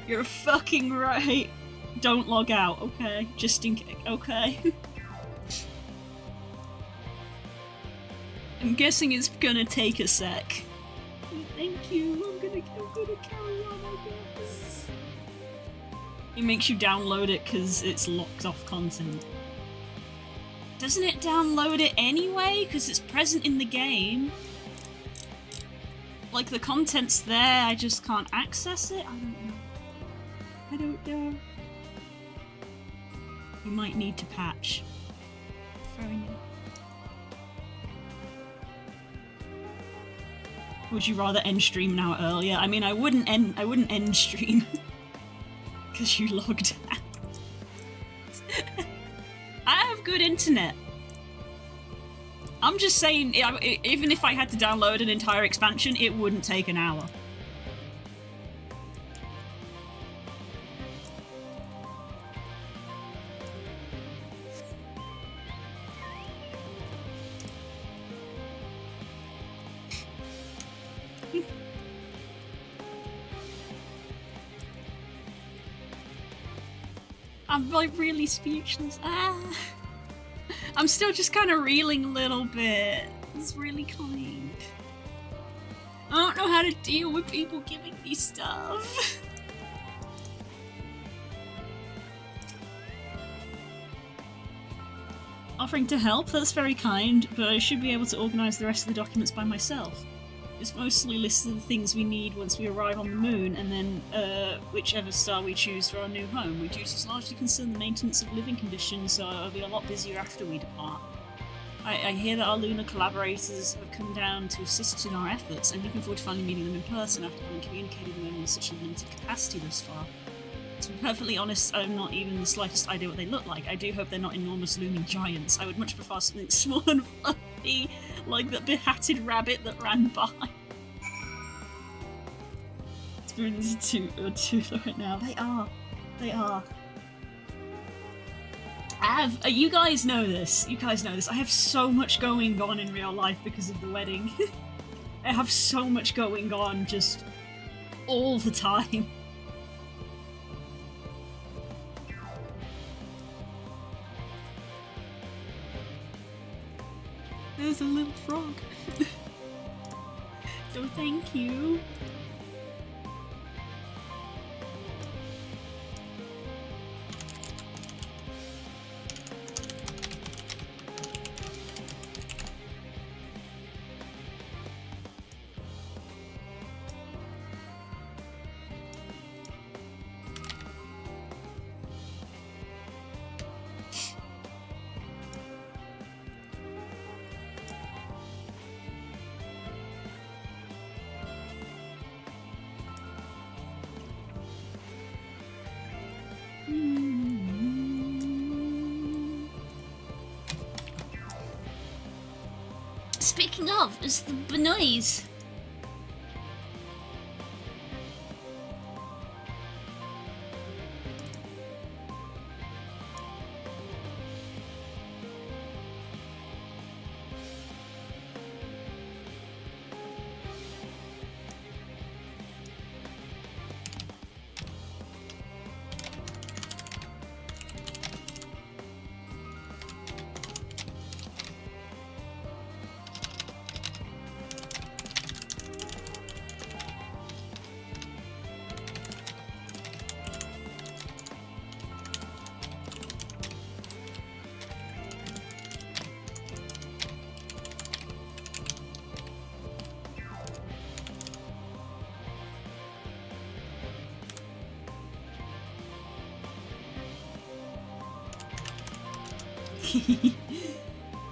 You're fucking right. Don't log out, okay? Just in case, okay? I'm guessing it's gonna take a sec. Thank you. I'm gonna carry on, I guess. It makes you download it because it's locked off content. Doesn't it download it anyway? Because it's present in the game. Like, the content's there, I just can't access it? I don't know. You might need to patch. Very new. Would you rather end stream now earlier? I mean, I wouldn't end stream. Because you logged out. I have good internet. I'm just saying, even if I had to download an entire expansion, it wouldn't take an hour. I'm like really speechless. I'm still just kind of reeling a little bit. It's really kind. I don't know how to deal with people giving me stuff. Offering to help? That's very kind, but I should be able to organise the rest of the documents by myself. It's mostly lists of the things we need once we arrive on the moon, and then whichever star we choose for our new home. Our duties largely concern the maintenance of living conditions, so I'll be a lot busier after we depart. I hear that our lunar collaborators have come down to assist in our efforts. I'm looking forward to finally meeting them in person after having communicated with them in such a limited capacity thus far. To be perfectly honest, I've not even the slightest idea what they look like. I do hope they're not enormous looming giants. I would much prefer something small and fluffy, like that behatted rabbit that ran by. Spoons two right now. They are. They are. You guys know this. You guys know this. I have so much going on in real life because of the wedding. I have so much going on just all the time. There's a little frog. So thank you. Speaking of, it's the Benoist.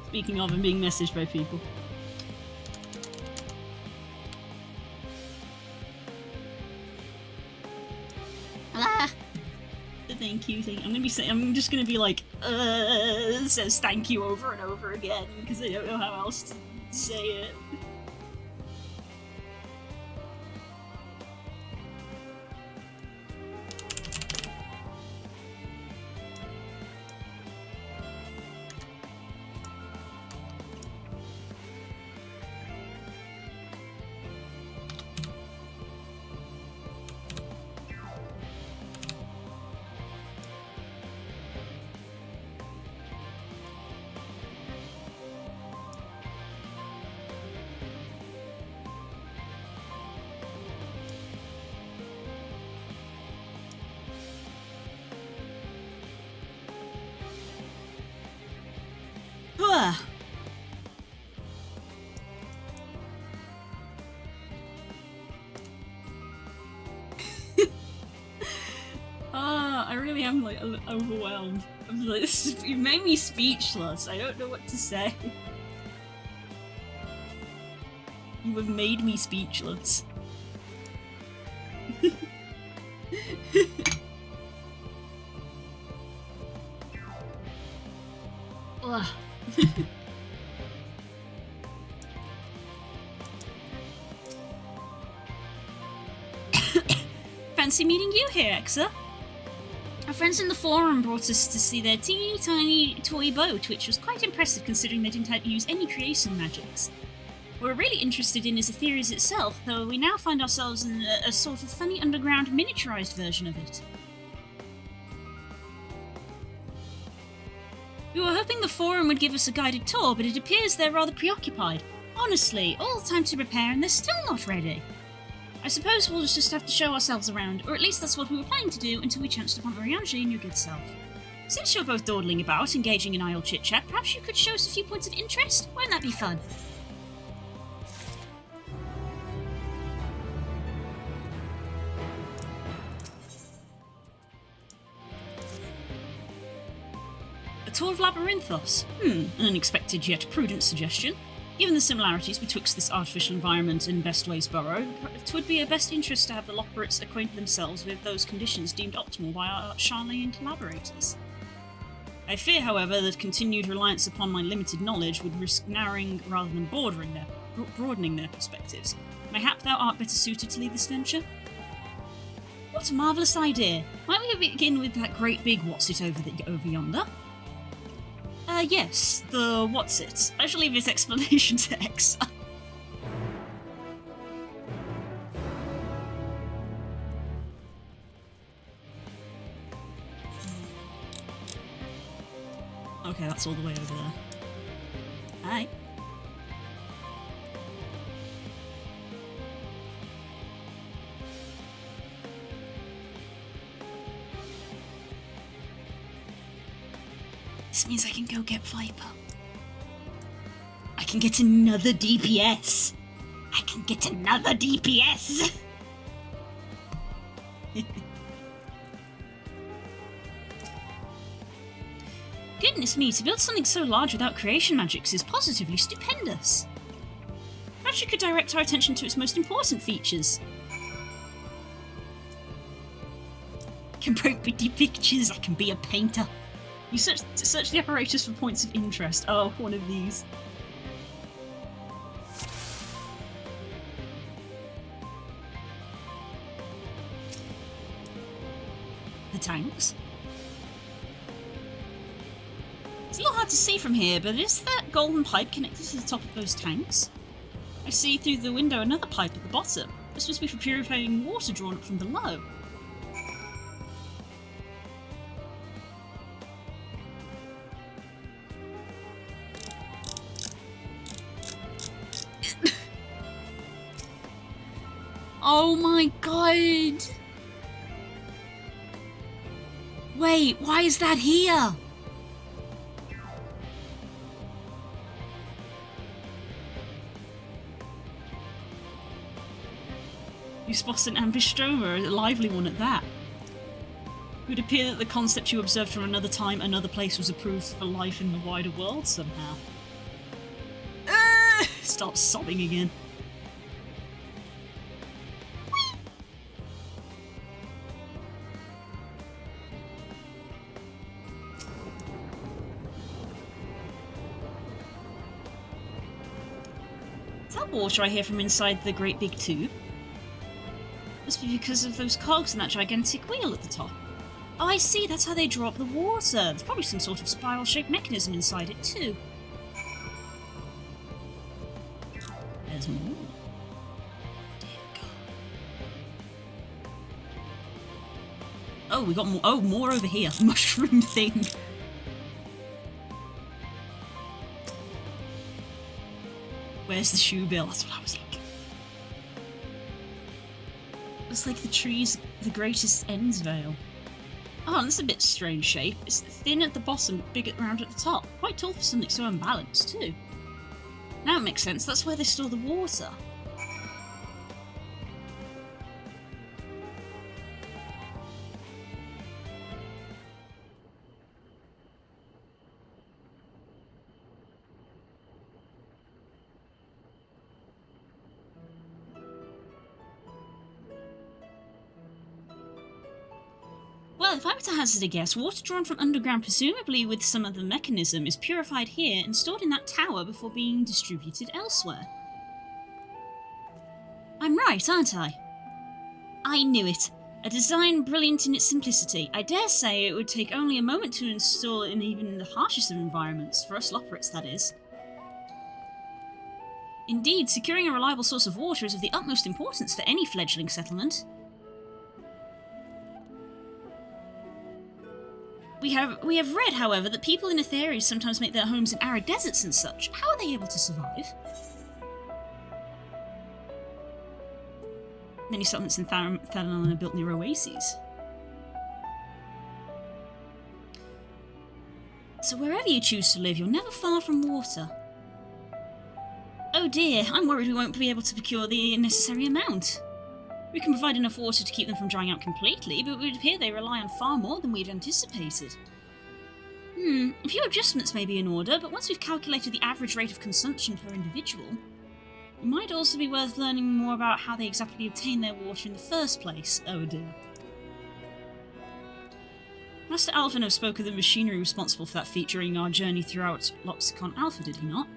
Speaking of, I'm being messaged by people. Ah! The thank you thing. I'm just gonna be like, says thank you over and over again, because I don't know how else to say it. I really am like overwhelmed. I'm like, you made me speechless. I don't know what to say. You have made me speechless. Ugh. Fancy meeting you here, Exa. Our friends in the forum brought us to see their teeny tiny toy boat, which was quite impressive considering they didn't have to use any creation magics. What we're really interested in is the theories itself, though we now find ourselves in a sort of funny underground miniaturized version of it. We were hoping the forum would give us a guided tour, but it appears they're rather preoccupied. Honestly, all the time to prepare and they're still not ready. I suppose we'll just have to show ourselves around, or at least that's what we were planning to do until we chanced upon Oriange and your good self. Since you're both dawdling about, engaging in idle chit-chat, perhaps you could show us a few points of interest? Won't that be fun? A tour of Labyrinthos? An unexpected yet prudent suggestion. Given the similarities betwixt this artificial environment and Bestways Burrow, it would be of best interest to have the Lockerates acquaint themselves with those conditions deemed optimal by our Charlian collaborators. I fear, however, that continued reliance upon my limited knowledge would risk narrowing rather than broadening their perspectives. Mayhap thou art better suited to lead this venture? What a marvellous idea! Might we begin with that great big what's-it over yonder? Yes, the what's-it. I shall leave this explanation to Exa. Okay, that's all the way over there. Hi. This means I can go get Viper. I can get another DPS. I can get another DPS. Goodness me, to build something so large without creation magics is positively stupendous. Perhaps you could direct our attention to its most important features. I can break pretty pictures, I can be a painter. You search the apparatus for points of interest. Oh, one of these. The tanks. It's a little hard to see from here, but is that golden pipe connected to the top of those tanks? I see through the window another pipe at the bottom. This must be for purifying water drawn up from below. Oh my god! Wait, why is that here? You spot an ambush Stroma, a lively one at that. It would appear that the concept you observed from another time, another place was approved for life in the wider world somehow. Stop sobbing again. Is that water I hear from inside the great big tube? Must be because of those cogs and that gigantic wheel at the top. Oh, I see, that's how they draw up the water. There's probably some sort of spiral-shaped mechanism inside it, too. There's more. Dear God. Oh, we got more. Oh, more over here. Mushroom thing. Where's the shoe bill? That's what I was looking. It's like the tree's the greatest ends veil. Oh, that's a bit strange shape. It's thin at the bottom, big round at the top. Quite tall for something so unbalanced, too. Now it makes sense. That's where they store the water. Well, if I were to hazard a guess, water drawn from underground, presumably with some other mechanism, is purified here and stored in that tower before being distributed elsewhere. I'm right, aren't I? I knew it. A design brilliant in its simplicity. I dare say it would take only a moment to install it in even the harshest of environments, for us Loporrits, that is. Indeed, securing a reliable source of water is of the utmost importance for any fledgling settlement. We have read, however, that people in Etheria sometimes make their homes in arid deserts and such. How are they able to survive? Many settlements in Thanalan are built near oases. So wherever you choose to live, you're never far from water. Oh dear, I'm worried we won't be able to procure the necessary amount. We can provide enough water to keep them from drying out completely, but it would appear they rely on far more than we'd anticipated. A few adjustments may be in order, but once we've calculated the average rate of consumption per individual, it might also be worth learning more about how they exactly obtain their water in the first place. Oh dear. Master Alvinov spoke of the machinery responsible for that feat during our journey throughout Loxicon Alpha, did he not?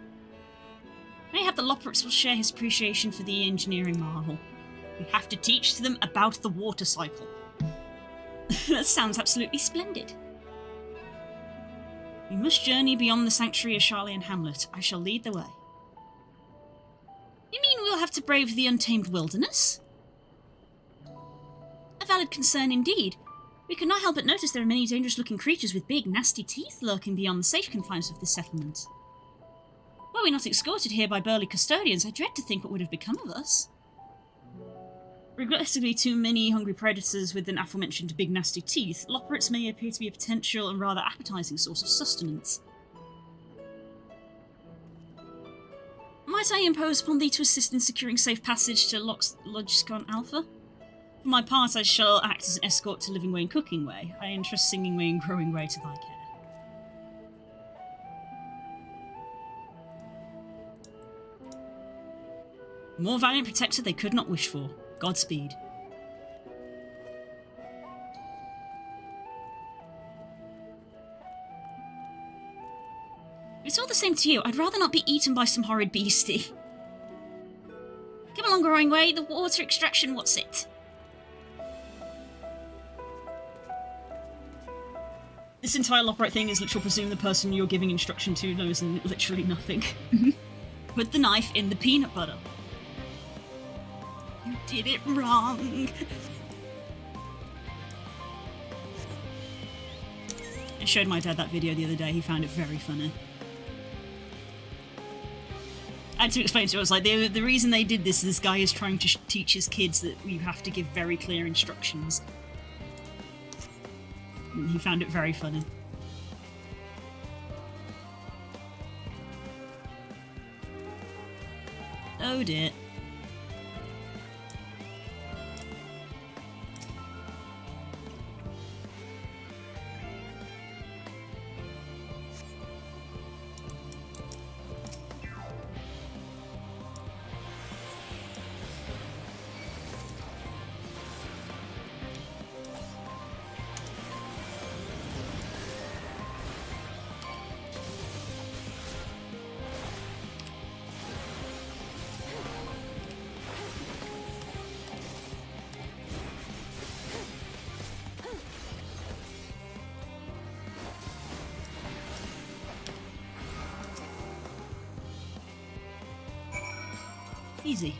Mayhap the Loporrits will share his appreciation for the engineering marvel. We have to teach them about the water cycle. That sounds absolutely splendid. We must journey beyond the sanctuary of Charlian Hamlet. I shall lead the way. You mean we'll have to brave the untamed wilderness? A valid concern indeed. We could not help but notice there are many dangerous-looking creatures with big, nasty teeth lurking beyond the safe confines of this settlement. Were we not escorted here by burly custodians, I dread to think what would have become of us. Regrettably, too many hungry predators with an aforementioned big nasty teeth, Loporrits may appear to be a potential and rather appetising source of sustenance. Might I impose upon thee to assist in securing safe passage to Loxicon Alpha? For my part, I shall act as an escort to Living Way and Cooking Way. I entrust Singing Way and Growing Way to thy care. More valiant protector they could not wish for. Godspeed. It's all the same to you. I'd rather not be eaten by some horrid beastie. Come along, Growing Way. The water extraction, what's it? This entire Loporrit thing is literally presume the person you're giving instruction to knows literally nothing. Put the knife in the peanut butter. You did it wrong. I showed my dad that video the other day. He found it very funny. I had to explain to him, I was like, the reason they did this guy is trying to teach his kids that you have to give very clear instructions. And he found it very funny. Oh dear. Easy.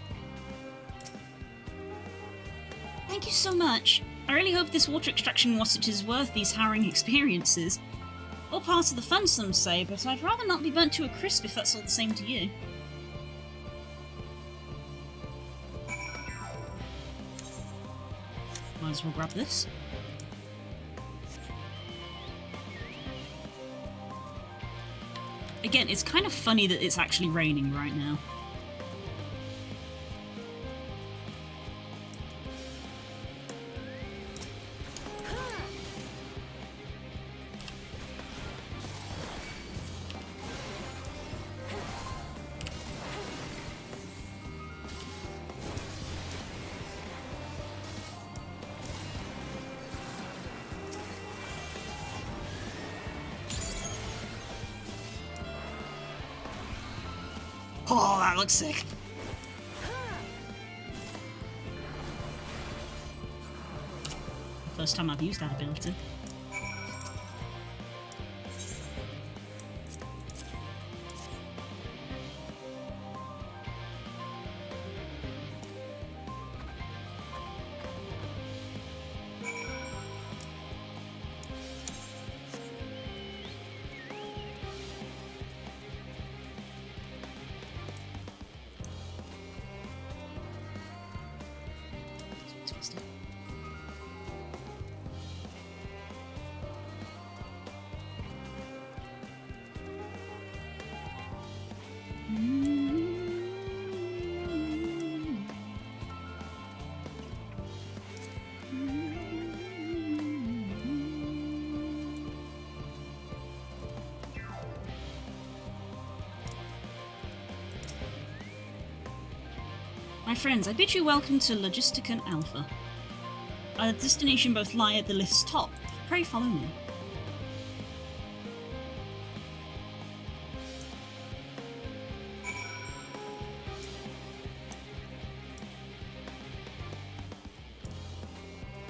Thank you so much. I really hope this water extraction wasn't is worth these harrowing experiences. All part of the fun, some say, but I'd rather not be burnt to a crisp if that's all the same to you. Might as well grab this. Again, it's kind of funny that it's actually raining right now. Oh, that looks sick. First time I've used that ability. My friends, I bid you welcome to Logisticon Alpha. Our destination both lie at the lift's top. Pray follow me.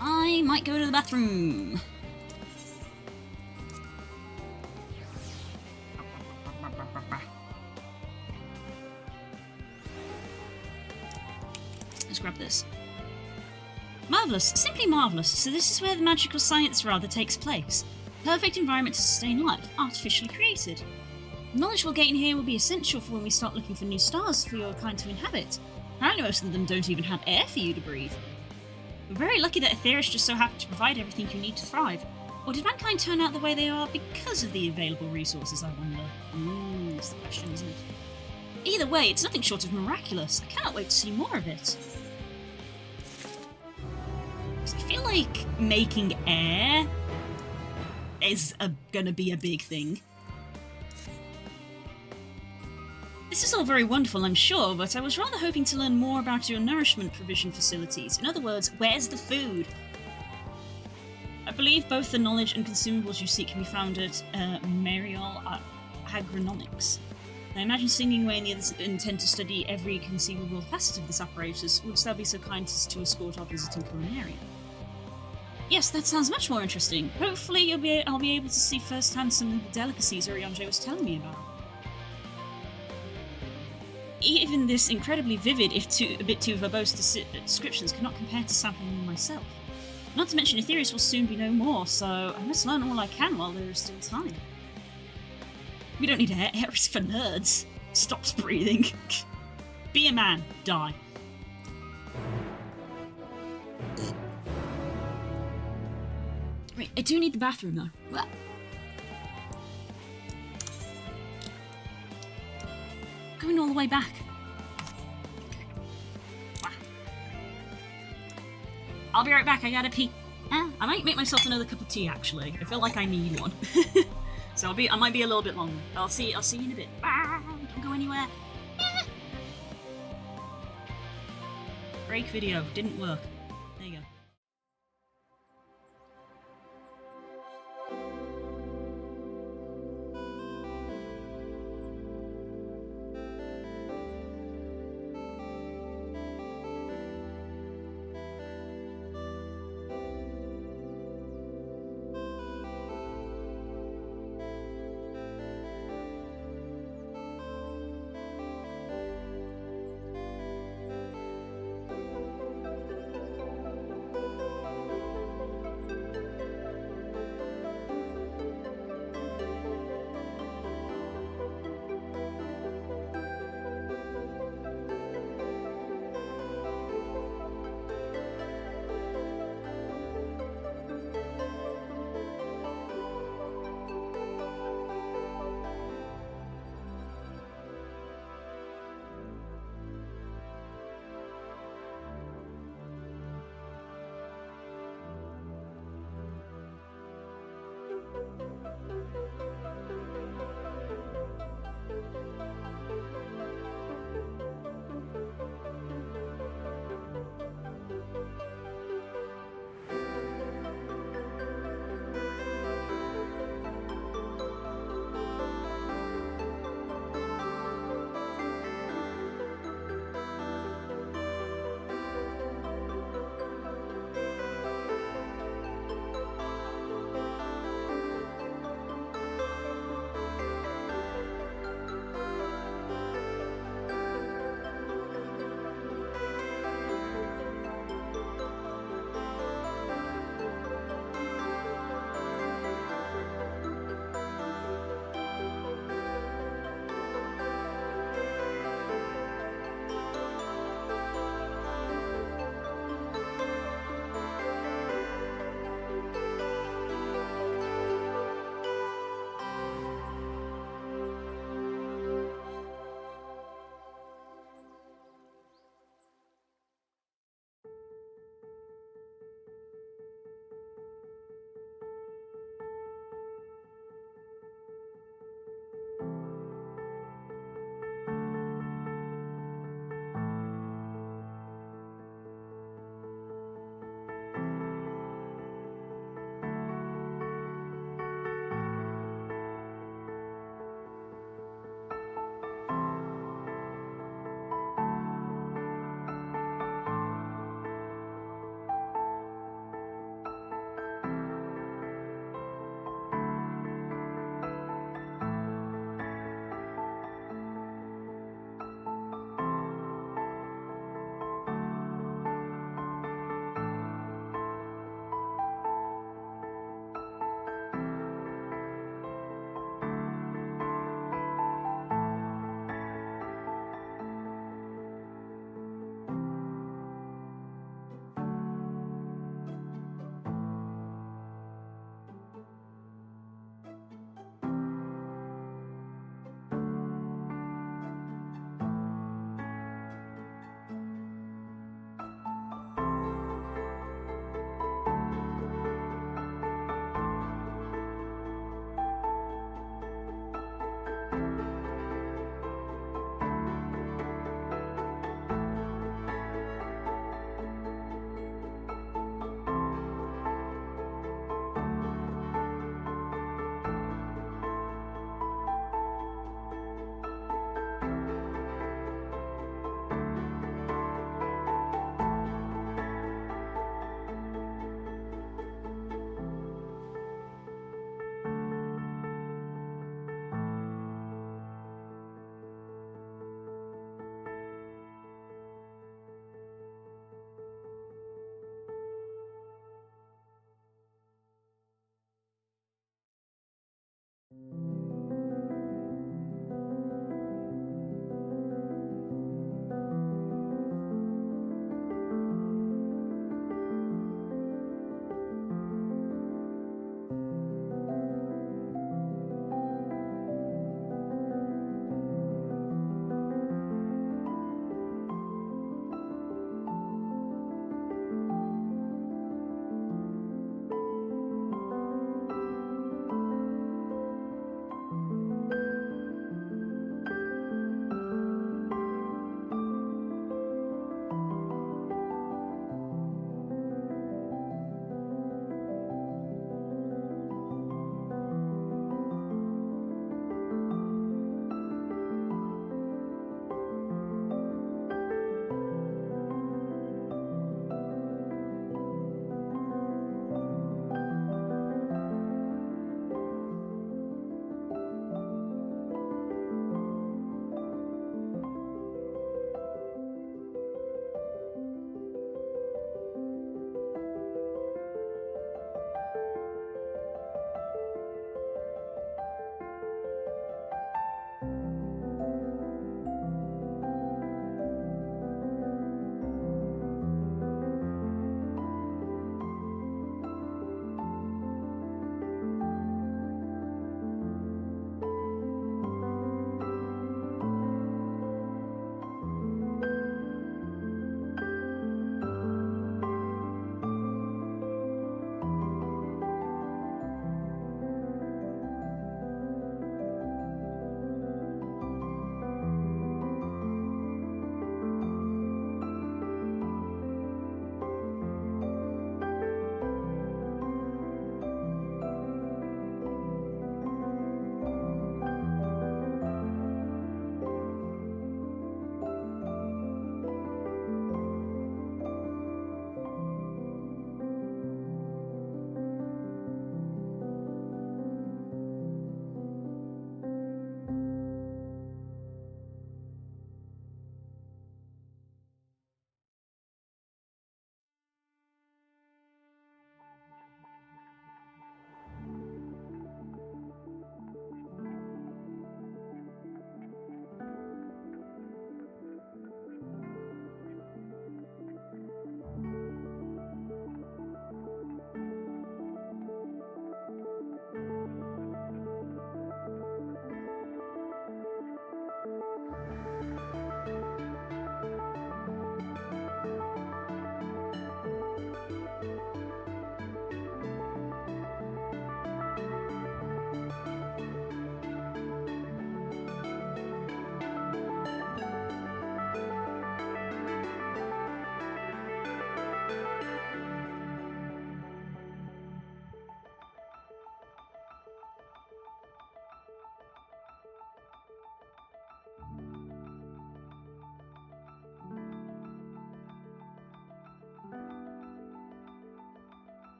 I might go to the bathroom. Let's grab this. Marvellous, simply marvellous. So this is where the magical science rather takes place. Perfect environment to sustain life, artificially created. The knowledge we'll gain here will be essential for when we start looking for new stars for your kind to inhabit. Apparently most of them don't even have air for you to breathe. We're very lucky that Aetherius just so happened to provide everything you need to thrive. Or did mankind turn out the way they are because of the available resources, I wonder? That's the question, isn't it? Either way, it's nothing short of miraculous. I cannot wait to see more of it. I feel like making air is gonna be a big thing. This is all very wonderful, I'm sure, but I was rather hoping to learn more about your nourishment provision facilities. In other words, where's the food? I believe both the knowledge and consumables you seek can be found at Mariol Agronomics. I imagine singing away and the others intend to study every conceivable facet of this apparatus. Would thou be so kind as to escort our visiting culinarian? Yes, that sounds much more interesting. Hopefully I'll be able to see firsthand some of the delicacies Oriange was telling me about. Even this incredibly vivid, if a bit too verbose descriptions cannot compare to sampling them myself. Not to mention Aetherius will soon be no more, so I must learn all I can while there is still time. We don't need air is for nerds. Stops breathing. Be a man, die. Wait, I do need the bathroom though. Well. Going all the way back. Wow. I'll be right back, I gotta pee. I might make myself another cup of tea actually. I feel like I need one. So I might be a little bit longer. I'll see you in a bit. Don't go anywhere. Break video, didn't work. There you go.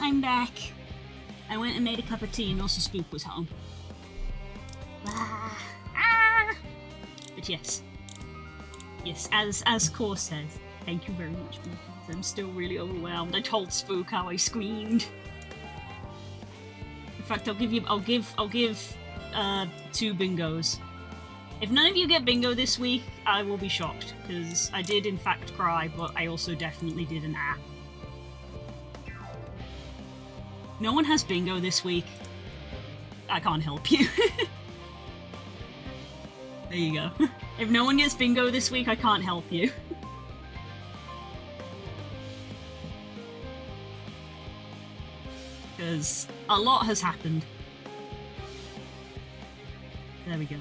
I'm back. I went and made a cup of tea and also Spook was home. But yes. Yes, as Core says, thank you very much, Boopies. I'm still really overwhelmed. I told Spook how I screamed. In fact, I'll give 2 bingos. If none of you get bingo this week, I will be shocked, because I did in fact cry, but I also definitely did an ah. No one has bingo this week. I can't help you. There you go. If no one gets bingo this week, I can't help you. Because a lot has happened. There we go.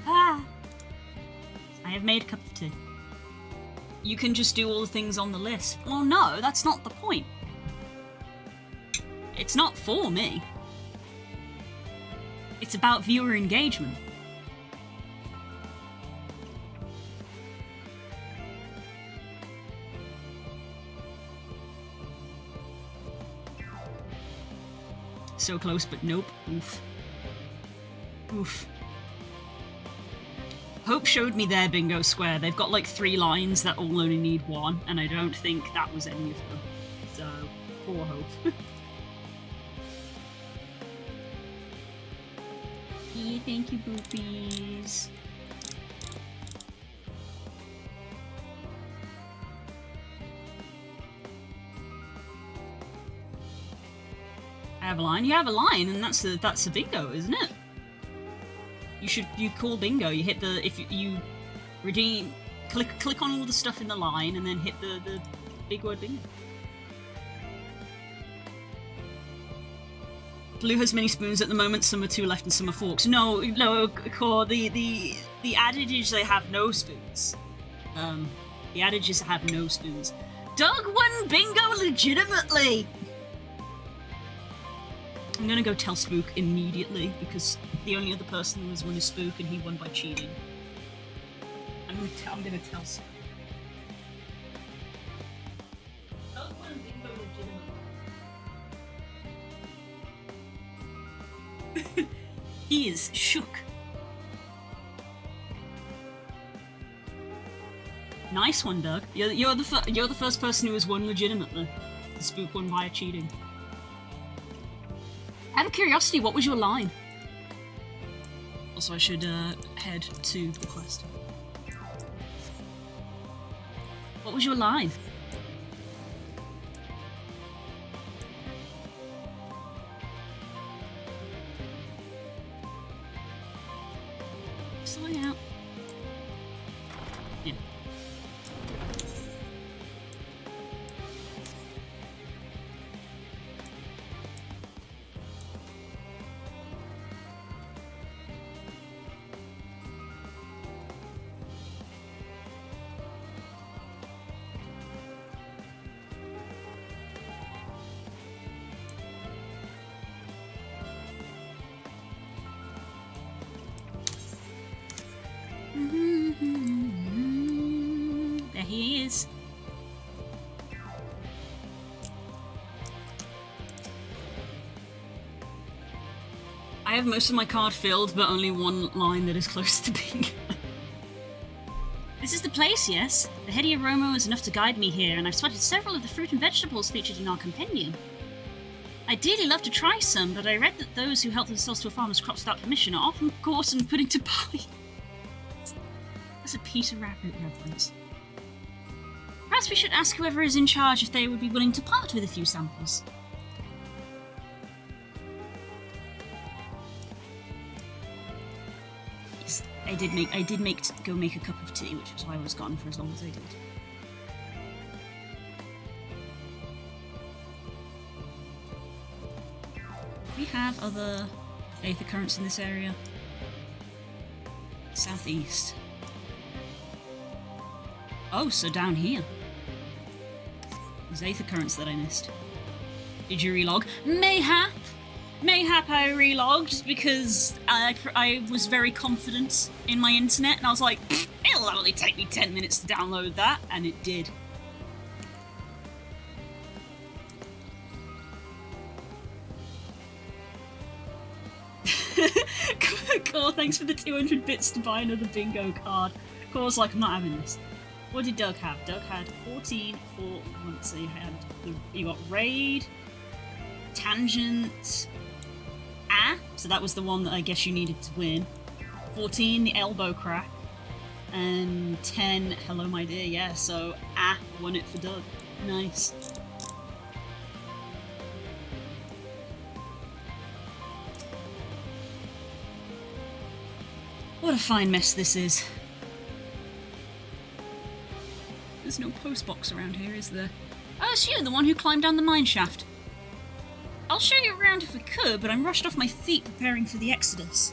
Ah! I have made a cup of tea. You can just do all the things on the list. Well, no, that's not the point. It's not for me. It's about viewer engagement. So close, but nope. Oof. Oof. Hope showed me their bingo square. They've got like 3 lines that all only need 1, and I don't think that was any of them. So, poor Hope. Yeah, thank you, Boopies. I have a line. You have a line, and that's a bingo, isn't it? You call bingo. You hit the if you redeem click on all the stuff in the line, and then hit the big word bingo. Blue has many spoons at the moment. Some are 2 left, and some are forks. No, Core. The adage is they have no spoons. The adage is have no spoons. Doug won bingo legitimately. I'm gonna go tell Spook immediately, because the only other person who has won is Spook, and he won by cheating. I'm gonna tell Spook. Doug won bingo legitimately. He is shook. Nice one, Doug. You're the first person who has won legitimately. The Spook won via cheating. Out of curiosity, what was your line? Also, I should head to the quest. What was your line? Sorry out. Yeah. There he is. I have most of my card filled, but only 1 line that is close to being. This is the place, yes? The heady aroma was enough to guide me here, and I've spotted several of the fruit and vegetables featured in our compendium. I'd dearly love to try some, but I read that those who help themselves to a farmer's crops without permission are often caught and put into pie. That's a Peter Rabbit reference. Perhaps we should ask whoever is in charge if they would be willing to part with a few samples. Yes, I did go make a cup of tea, which is why I was gone for as long as I did. Do we have other Aether currents in this area? Southeast. Oh, so down here. There's Aether currents that I missed. Did you relog? Mayhap! Mayhap I relogged because I was very confident in my internet, and I was like, it'll only take me 10 minutes to download that, and it did. Thanks for the 200 bits to buy another bingo card. Core's like, I'm not having this. What did Doug have? Doug had 14 for, let's see, you got Raid, Tangent, so that was the one that I guess you needed to win. 14, the Elbow Crack, and 10, Hello My Dear, yeah, so won it for Doug. Nice. What a fine mess this is. There's no postbox around here, is there? Oh, it's you, the one who climbed down the mine shaft. I'll show you around if we could, but I'm rushed off my feet preparing for the Exodus.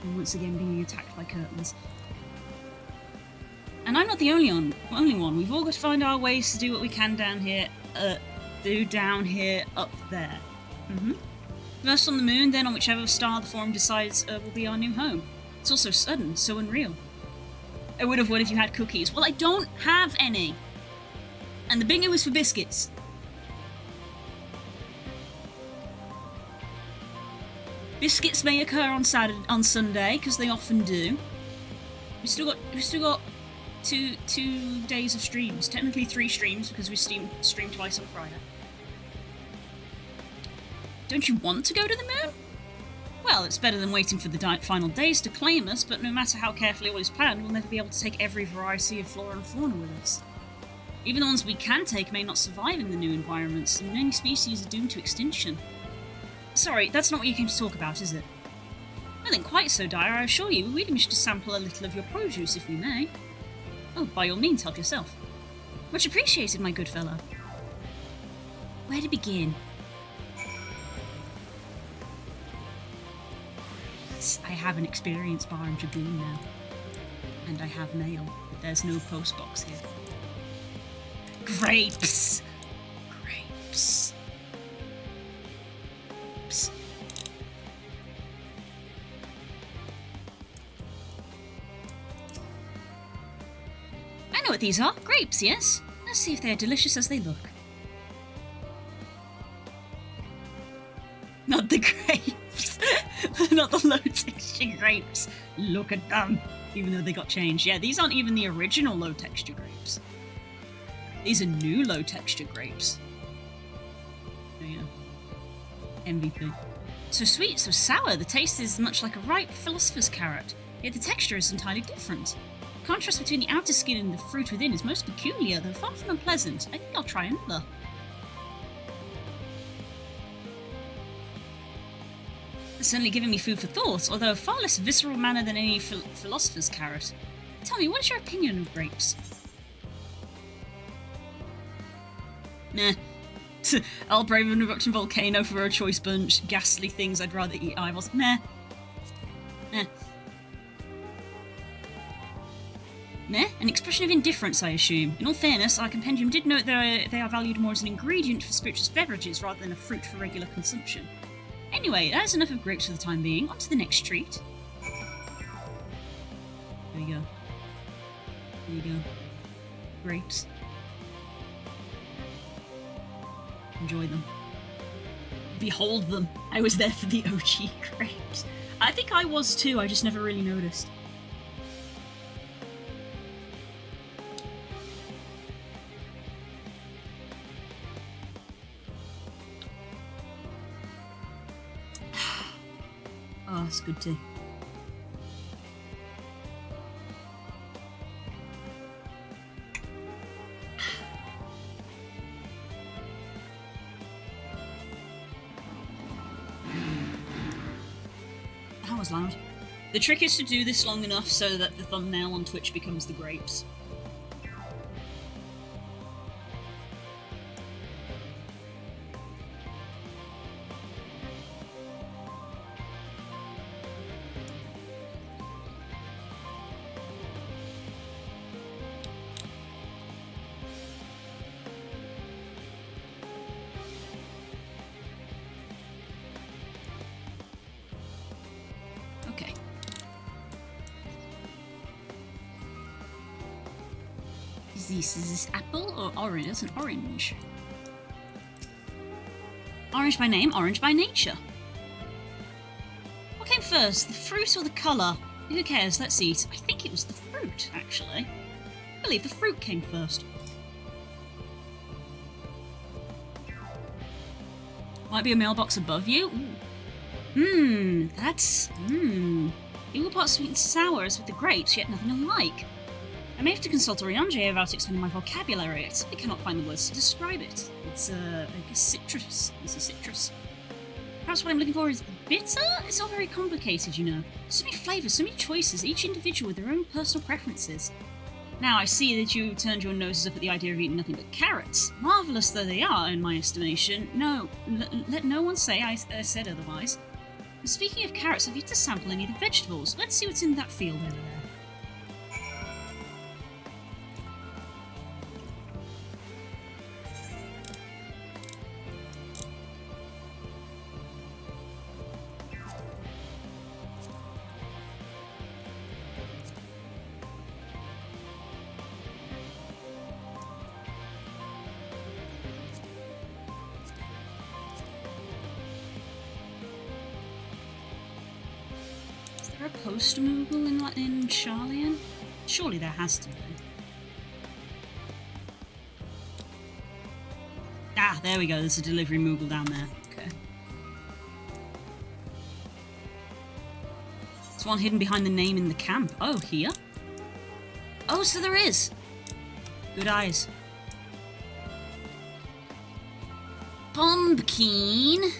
And once again being attacked by curtains. And I'm not the only one. We've all got to find our ways to do what we can down here, up there. First on the moon, then on whichever star the Forum decides will be our new home. It's all so sudden, so unreal. I would have won if you had cookies. Well, I don't have any. And the bingo was for biscuits. Biscuits may occur on Sunday, because they often do. We've still got two days of streams. Technically 3 streams, because we stream twice on Friday. Don't you want to go to the moon? Well, it's better than waiting for the final days to claim us, but no matter how carefully all is planned, we'll never be able to take every variety of flora and fauna with us. Even the ones we can take may not survive in the new environments, and many species are doomed to extinction. Sorry, that's not what you came to talk about, is it? Nothing quite so dire, I assure you. We wish to sample a little of your produce, if we may. Oh, by all means, help yourself. Much appreciated, my good fellow. Where to begin? I have an experienced bar and dragoon now. And I have mail, but there's no postbox here. Grapes! Grapes. Grapes. I know what these are. Grapes, yes? Let's see if they're delicious as they look. Not the grapes. Not the low texture grapes. Look at them. Even though they got changed. Yeah, these aren't even the original low texture grapes. These are new low texture grapes. There you go. MVP. So sweet, so sour. The taste is much like a ripe philosopher's carrot. Yet the texture is entirely different. The contrast between the outer skin and the fruit within is most peculiar, though far from unpleasant. I think I'll try another. Certainly giving me food for thought, although a far less visceral manner than any philosopher's carrot. Tell me, what is your opinion of grapes? Meh. I'll brave an eruption volcano for a choice bunch. Ghastly things I'd rather eat eyeballs. Meh. Meh. Meh? An expression of indifference, I assume. In all fairness, our compendium did note that they are valued more as an ingredient for spirituous beverages rather than a fruit for regular consumption. Anyway, that's enough of grapes for the time being. On to the next treat. There you go. There you go. Grapes. Enjoy them. Behold them. I was there for the OG grapes. I think I was too, I just never really noticed. Oh, that's good too. That was loud. The trick is to do this long enough so that the thumbnail on Twitch becomes the grapes. Is this apple or orange? That's an orange. Orange by name, orange by nature. What came first, the fruit or the colour? Who cares? Let's eat. I think it was the fruit, actually. I believe the fruit came first. Might be a mailbox above you? That's... Equal parts sweet and sour as with the grapes, yet nothing alike. I may have to consult Oriange about expanding my vocabulary. I simply cannot find the words to describe it. It's like a citrus. It's a citrus. Perhaps what I'm looking for is bitter? It's all very complicated, you know. So many flavours, so many choices, each individual with their own personal preferences. Now, I see that you turned your noses up at the idea of eating nothing but carrots. Marvellous though they are, in my estimation. No, let no one say I said otherwise. And speaking of carrots, have you to sample any of the vegetables? Let's see what's in that field over there. A post Moogle in Charlian? Surely there has to be. Ah, there we go. There's a delivery Moogle down there. Okay. There's one hidden behind the name in the camp. Oh, here? Oh, so there is. Good eyes. Pumpkin.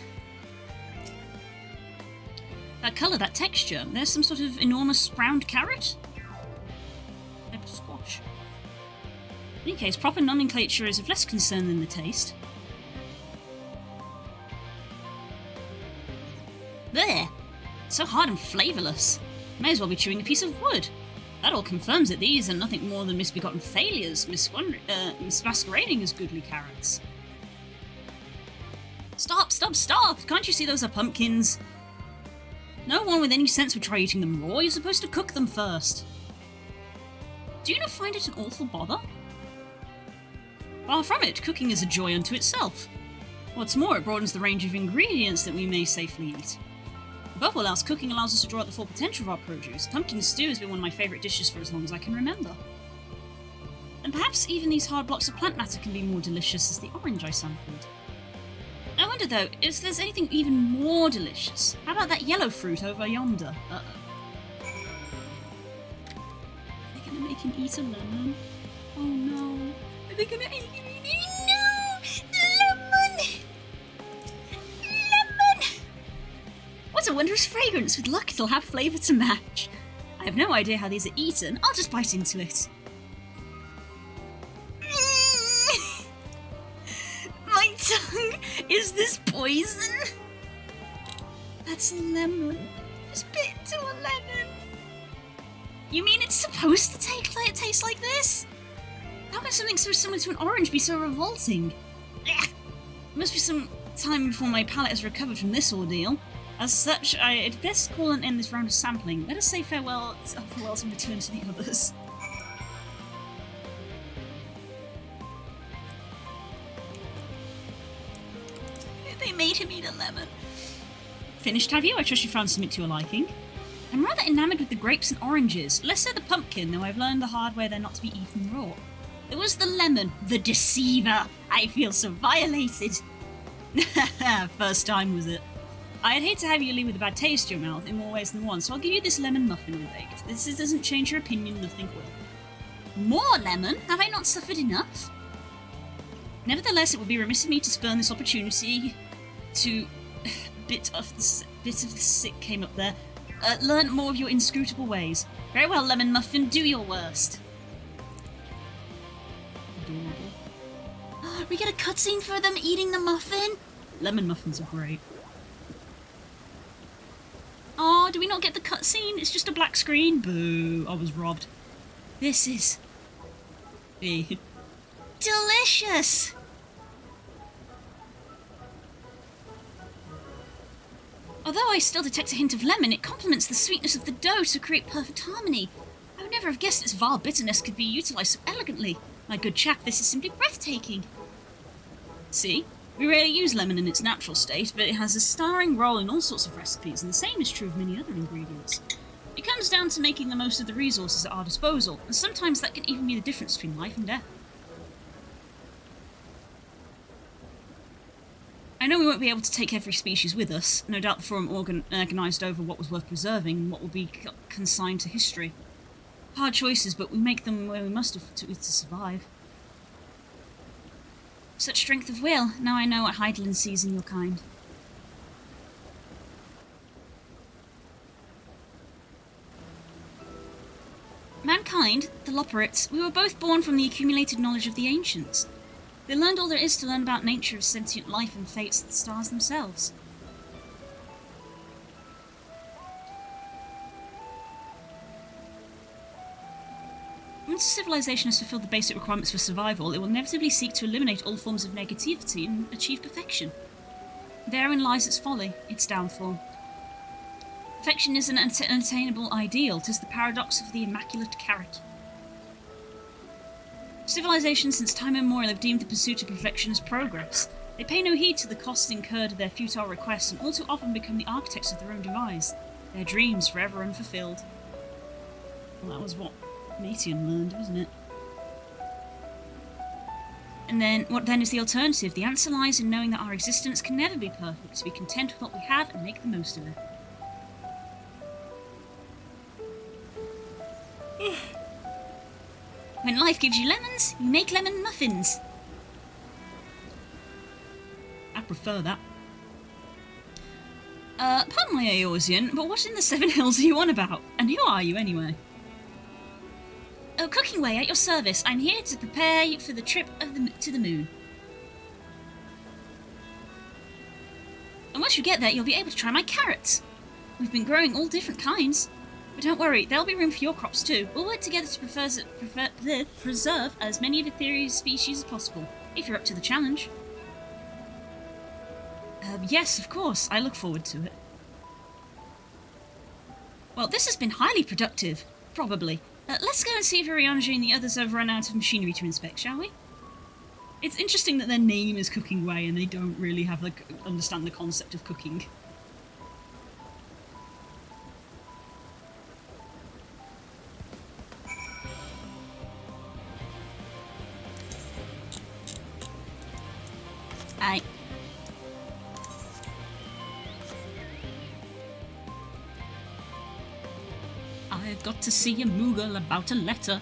That colour, that texture. There's some sort of enormous round carrot? Type of squash. In any case, proper nomenclature is of less concern than the taste. There! So hard and flavourless. May as well be chewing a piece of wood. That all confirms that these are nothing more than misbegotten failures, masquerading as goodly carrots. Stop, stop, stop! Can't you see those are pumpkins? No one with any sense would try eating them raw. You're supposed to cook them first. Do you not find it an awful bother? Far from it, cooking is a joy unto itself. What's more, it broadens the range of ingredients that we may safely eat. Above all else, cooking allows us to draw out the full potential of our produce. Pumpkin stew has been one of my favourite dishes for as long as I can remember. And perhaps even these hard blocks of plant matter can be more delicious as the orange I sampled. I wonder though, if there's anything even more delicious. How about that yellow fruit over yonder? Uh-oh. Are they gonna make him eat a lemon? Oh no. Are they gonna make him eat no! Lemon! Lemon! What a wondrous fragrance. With luck it'll have flavour to match. I have no idea how these are eaten. I'll just bite into it. My tongue! Is this poison? That's a lemon. Just bit into a lemon. You mean it's supposed to taste like this? How can something so similar to an orange be so revolting? It must be some time before my palate has recovered from this ordeal. As such, I'd best call and end this round of sampling. Let us say farewell and return to the others. They made him eat a lemon. Finished, have you? I trust you found something to your liking. I'm rather enamoured with the grapes and oranges. Less so the pumpkin, though I've learned the hard way they're not to be eaten raw. It was the lemon, the deceiver. I feel so violated. First time, was it? I'd hate to have you leave with a bad taste in your mouth in more ways than one, so I'll give you this lemon muffin I baked. This doesn't change your opinion, nothing will. More lemon? Have I not suffered enough? Nevertheless, it would be remiss of me to spurn this opportunity to... bit of the sick came up there. Learn more of your inscrutable ways. Very well, lemon muffin, do your worst. Adorable. We get a cutscene for them eating the muffin? Lemon muffins are great. Oh, do we not get the cutscene? It's just a black screen? Boo, I was robbed. This is... delicious! Although I still detect a hint of lemon, it complements the sweetness of the dough to create perfect harmony. I would never have guessed its vile bitterness could be utilised so elegantly. My good chap, this is simply breathtaking. See? We rarely use lemon in its natural state, but it has a starring role in all sorts of recipes, and the same is true of many other ingredients. It comes down to making the most of the resources at our disposal, and sometimes that can even be the difference between life and death. I know we won't be able to take every species with us. No doubt the Forum organised over what was worth preserving and what will be consigned to history. Hard choices, but we make them where we must have to survive. Such strength of will. Now I know what Heidelin sees in your kind. Mankind, the Loperites, we were both born from the accumulated knowledge of the ancients. They learned all there is to learn about nature of sentient life and fates of the stars themselves. Once a civilization has fulfilled the basic requirements for survival, it will inevitably seek to eliminate all forms of negativity and achieve perfection. Therein lies its folly, its downfall. Perfection is an unattainable ideal. 'Tis the paradox of the immaculate carrot. Civilizations since time immemorial have deemed the pursuit of perfection as progress. They pay no heed to the costs incurred of their futile requests and all too often become the architects of their own demise, their dreams forever unfulfilled. Well, that was what Mation learned, wasn't it? And then, what then is the alternative? The answer lies in knowing that our existence can never be perfect, to be content with what we have and make the most of it. When life gives you lemons, you make lemon muffins. I prefer that. Pardon my Eorzean, but what in the Seven Hills are you on about? And who are you, anyway? Oh, Cooking Way, at your service. I'm here to prepare you for the trip to the moon. And once you get there, you'll be able to try my carrots. We've been growing all different kinds. But don't worry, there'll be room for your crops too. We'll work together to preserve as many of Ethereal's species as possible, if you're up to the challenge. Yes, of course. I look forward to it. Well, this has been highly productive. Probably. Let's go and see if Arianji and the others have run out of machinery to inspect, shall we? It's interesting that their name is Cooking Way and they don't really have understand the concept of cooking. Aye. I've got to see a Moogle about a letter.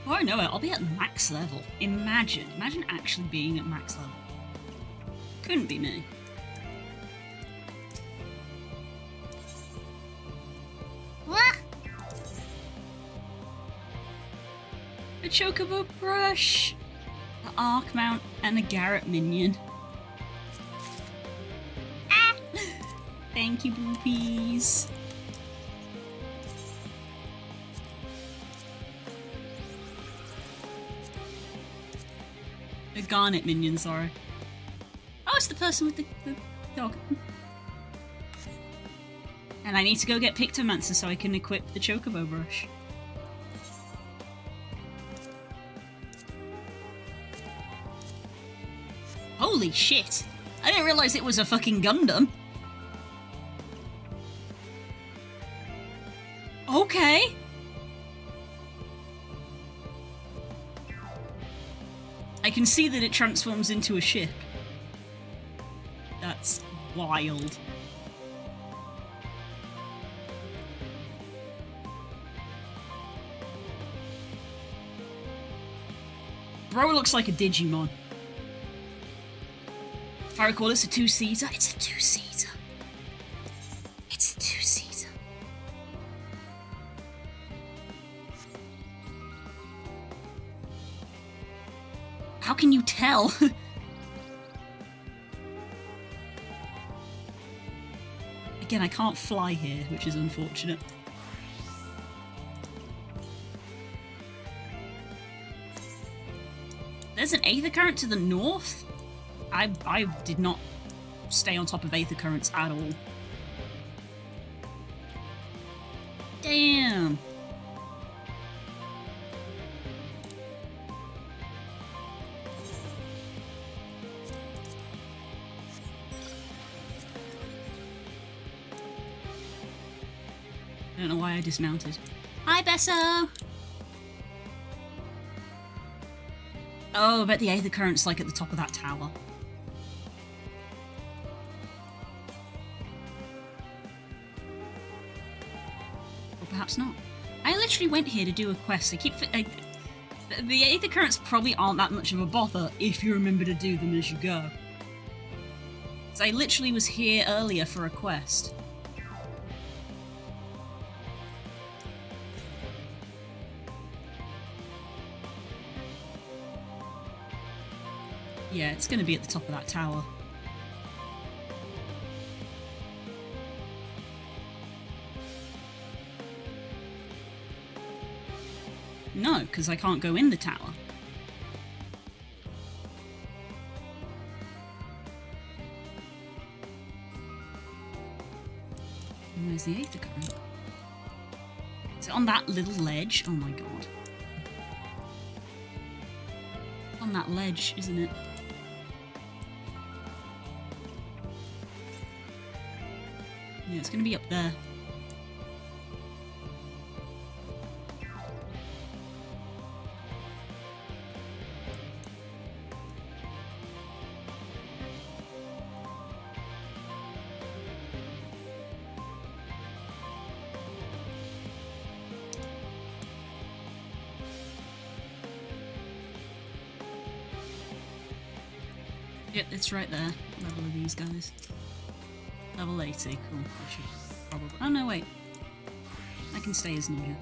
Before I know it, I'll be at max level. Imagine actually being at max level. Couldn't be me. A Chocobo brush, an Arc Mount, and a Garrett minion. Ah! Thank you, boopies. A Garnet minion, sorry. Oh, it's the person with the dog. And I need to go get Pictomancer so I can equip the Chocobo brush. Holy shit! I didn't realise it was a fucking Gundam. Okay. I can see that it transforms into a ship. That's wild. Bro looks like a Digimon. If I recall, it's a two-seater. It's a two-seater. It's a two-seater. How can you tell? Again, I can't fly here, which is unfortunate. There's an Aether Current to the north? I did not stay on top of Aether Currents at all. Damn. I don't know why I dismounted. Hi, Besso! Oh, I bet the Aether Current's like at the top of that tower. Or perhaps not. I literally went here to do a quest. The Aether Currents probably aren't that much of a bother if you remember to do them as you go. So I literally was here earlier for a quest. Yeah, it's going to be at the top of that tower. No, because I can't go in the tower. And where's the Aether Current? Is it on that little ledge? Oh my god. On that ledge, isn't it? Yeah, it's going to be up there. Yep, it's right there. What level are these guys? Level 80, cool. I should probably... Oh no, wait. I can stay as ninja.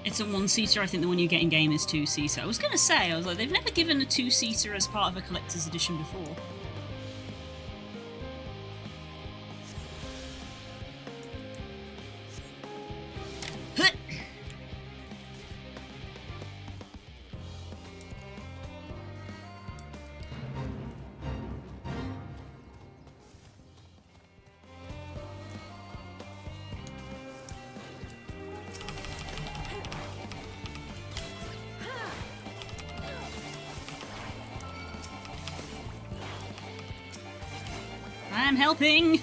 It's a one-seater. I think the one you get in game is two-seater. I was going to say, I was like, they've never given a two-seater as part of a collector's edition before. I'm helping!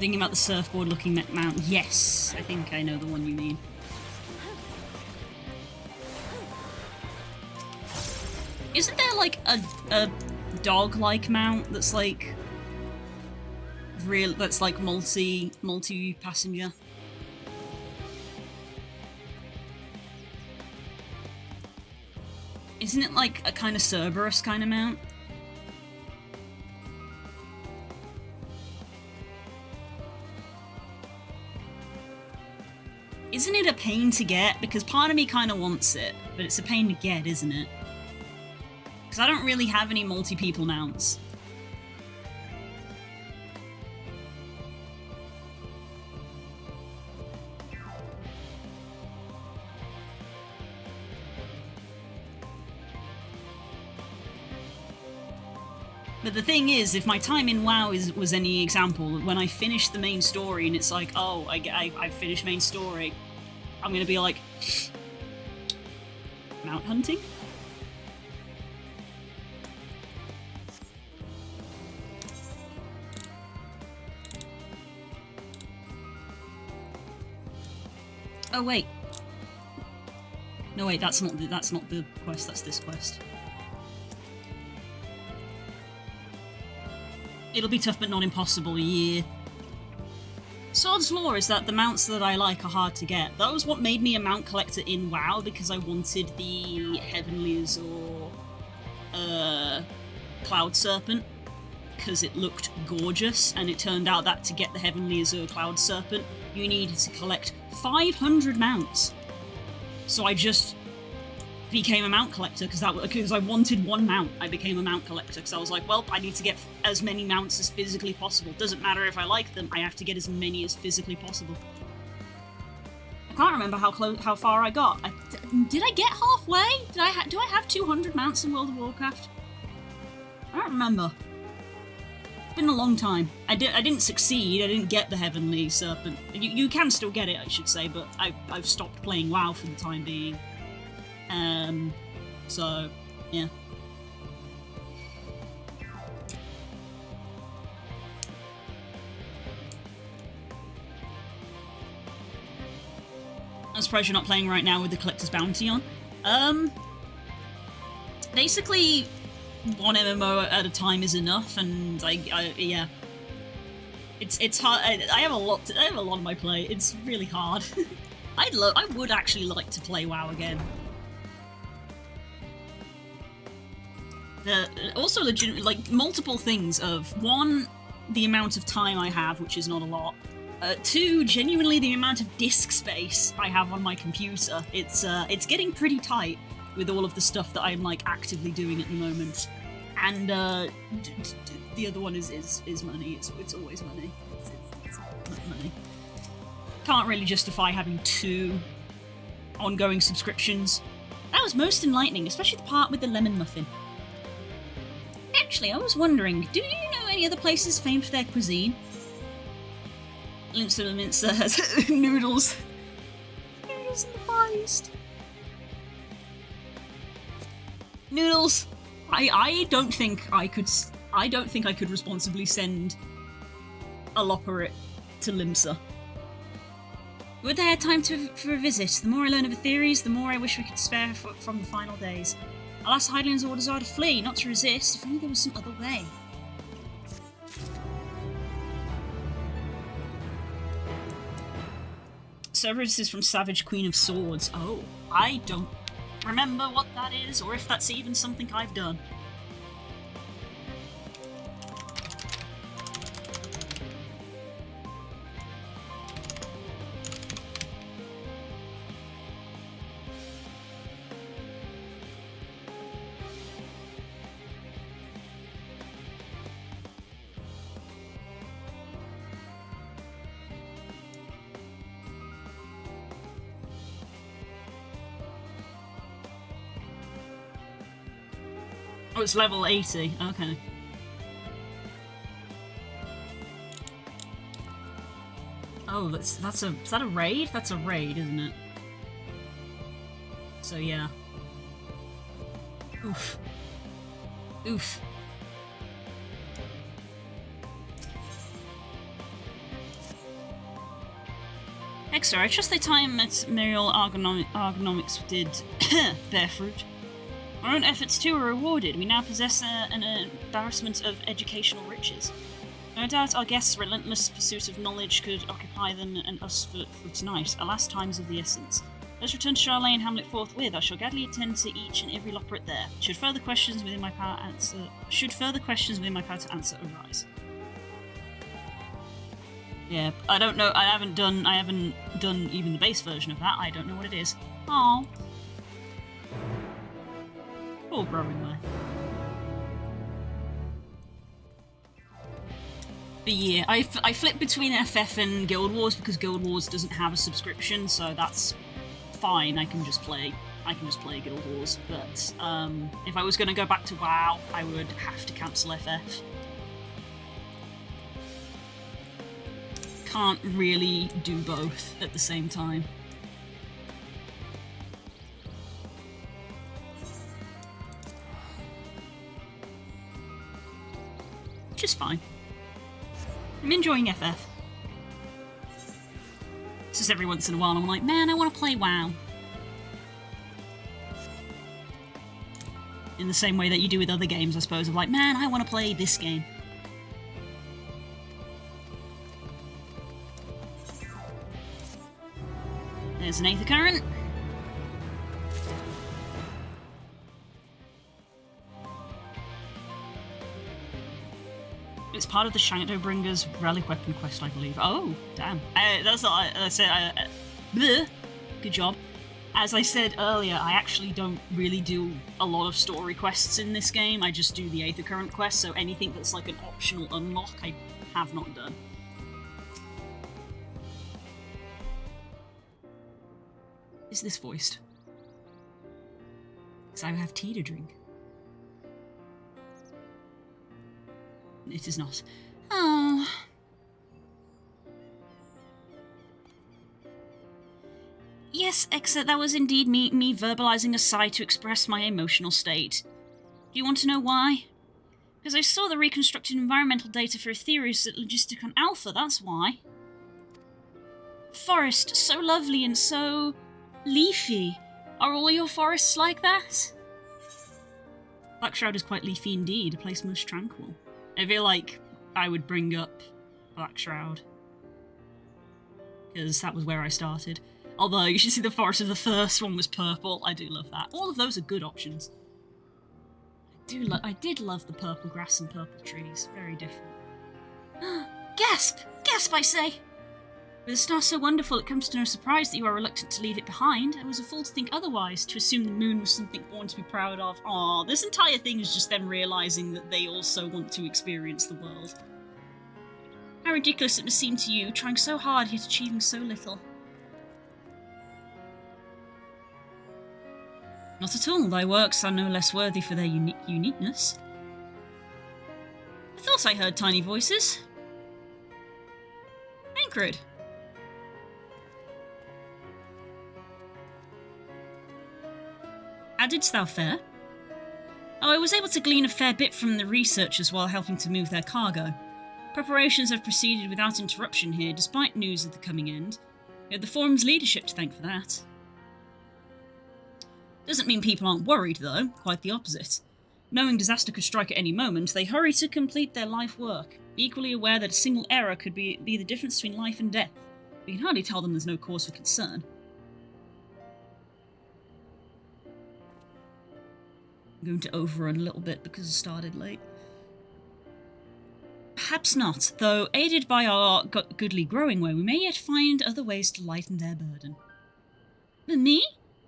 Thinking about the surfboard looking mount. Yes, I think I know the one you mean. Isn't there like a dog-like mount that's like multi-passenger? Isn't it like a kind of Cerberus kind of mount? Isn't it a pain to get? Because part of me kind of wants it, but it's a pain to get, isn't it? Because I don't really have any multi-people mounts. But the thing is, if my time in WoW was any example, when I finish the main story and it's like, oh, I finished main story, I'm gonna be like, mount hunting? Oh wait. No wait, that's not the quest, that's this quest. It'll be tough but not impossible, yeah. Sword's Law is that the mounts that I like are hard to get. That was what made me a mount collector in WoW, because I wanted the Heavenly Azure Cloud Serpent, because it looked gorgeous, and it turned out that to get the Heavenly Azure Cloud Serpent, you needed to collect 500 mounts. So I just became a mount collector because I wanted one mount. I became a mount collector because I was like, well, I need to get as many mounts as physically possible. Doesn't matter if I like them, I have to get as many as physically possible. I can't remember how far I got. Did I get halfway? Do I have 200 mounts in World of Warcraft? I don't remember. It's been a long time. I didn't succeed. I didn't get the Heavenly Serpent. You can still get it, I should say, but I've stopped playing WoW for the time being. So, yeah. I'm surprised you're not playing right now with the Collector's Bounty on. Basically, one MMO at a time is enough, and yeah. It's hard. I have a lot on my plate. It's really hard. I would actually like to play WoW again. Also, legitimately, like, multiple things of, one, the amount of time I have, which is not a lot. Two, genuinely the amount of disk space I have on my computer. It's getting pretty tight with all of the stuff that I'm, like, actively doing at the moment. And, the other one is money. It's always money. It's money. Can't really justify having 2 ongoing subscriptions. That was most enlightening, especially the part with the lemon muffin. Actually, I was wondering, do you know any other places famed for their cuisine? Limsa Mincer has noodles. Noodles in the Far East. Noodles! I don't think I could responsibly send a Loperit to Limsa. Would they have time for a visit? The more I learn of the theories, the more I wish we could spare from the final days. Alas, Hydaelyn's orders are to flee, not to resist. If only there was some other way. Cerberus is from Savage Queen of Swords. Oh, I don't remember what that is, or if that's even something I've done. Oh, it's level 80. Okay. Oh, is that a raid? That's a raid, isn't it? So yeah. Oof. Oof. Extra, I trust the time at Muriel Ergonomics did bear fruit. Our own efforts too are rewarded. We now possess an embarrassment of educational riches. No doubt our guests' relentless pursuit of knowledge could occupy them and us for tonight. Alas, time is of the essence. Let's return to Charlene Hamlet forthwith. I shall gladly attend to each and every loperet there. Should further questions within my power to answer arise. Yeah, I don't know. I haven't done even the base version of that. I don't know what it is. Oh, all growing there. But yeah, I flip between FF and Guild Wars because Guild Wars doesn't have a subscription, so that's fine. I can just play Guild Wars. But if I was going to go back to WoW, I would have to cancel FF. Can't really do both at the same time. Which is fine. I'm enjoying FF. It's just every once in a while I'm like, man, I want to play WoW. In the same way that you do with other games, I suppose, of like, man, I want to play this game. There's an Aether Current. It's part of the Shadowbringer's Relic Weapon quest, I believe. Oh, damn. That's not... I said... bleh. Good job. As I said earlier, I actually don't really do a lot of story quests in this game. I just do the Aether Current quest, so anything that's like an optional unlock, I have not done. Is this voiced? Because I have tea to drink. It is not. Oh. Yes, Exa, that was indeed me verbalizing a sigh to express my emotional state. Do you want to know why? Because I saw the reconstructed environmental data for Aetherius at Logisticon Alpha, that's why. Forest, so lovely and so... leafy. Are all your forests like that? Blackshroud is quite leafy indeed, a place most tranquil. I feel like I would bring up Blackshroud, because that was where I started. Although, you should see the forest of the first one was purple. I do love that. All of those are good options. I did love the purple grass and purple trees. Very different. Gasp! Gasp, I say! With a star so wonderful, it comes to no surprise that you are reluctant to leave it behind. I was a fool to think otherwise, to assume the moon was something born to be proud of. Aw, this entire thing is just them realising that they also want to experience the world. How ridiculous it must seem to you, trying so hard yet achieving so little. Not at all, thy works are no less worthy for their uniqueness. I thought I heard tiny voices. Tancred. How didst thou fare? Oh, I was able to glean a fair bit from the researchers while helping to move their cargo. Preparations have proceeded without interruption here, despite news of the coming end. We had the forum's leadership to thank for that. Doesn't mean people aren't worried, though. Quite the opposite. Knowing disaster could strike at any moment, they hurry to complete their life work, equally aware that a single error could be the difference between life and death. We can hardly tell them there's no cause for concern. I'm going to overrun a little bit because I started late. Perhaps not, though aided by our goodly growing way, we may yet find other ways to lighten their burden. Me?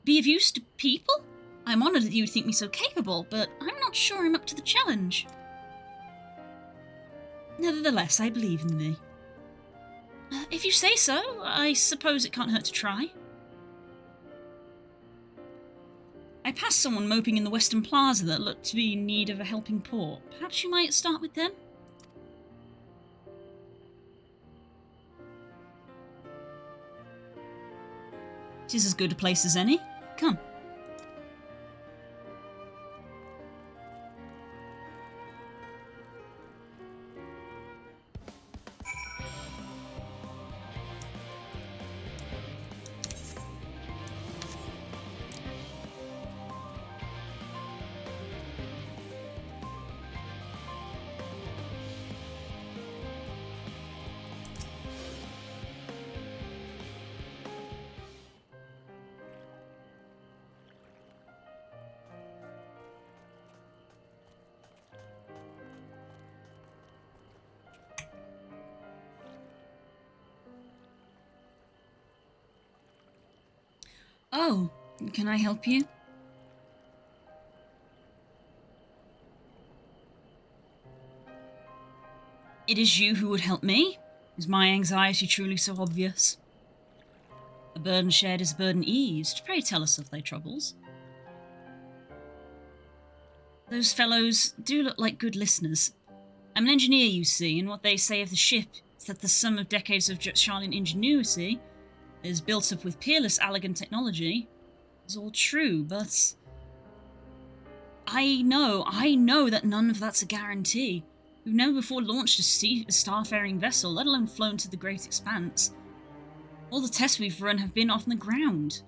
Be of use to people? I'm honoured that you would think me so capable, but I'm not sure I'm up to the challenge. Nevertheless, I believe in thee. If you say so, I suppose it can't hurt to try. I passed someone moping in the Western Plaza that looked to be in need of a helping paw. Perhaps you might start with them? Tis as good a place as any. Come. Oh, can I help you? It is you who would help me? Is my anxiety truly so obvious? A burden shared is a burden eased. Pray tell us of thy troubles. Those fellows do look like good listeners. I'm an engineer, you see, and what they say of the ship is that the sum of decades of Charlian ingenuity is built up with peerless, elegant technology is all true, but I know that none of that's a guarantee. We've never before launched a starfaring vessel, let alone flown to the great expanse. All the tests we've run have been off the ground.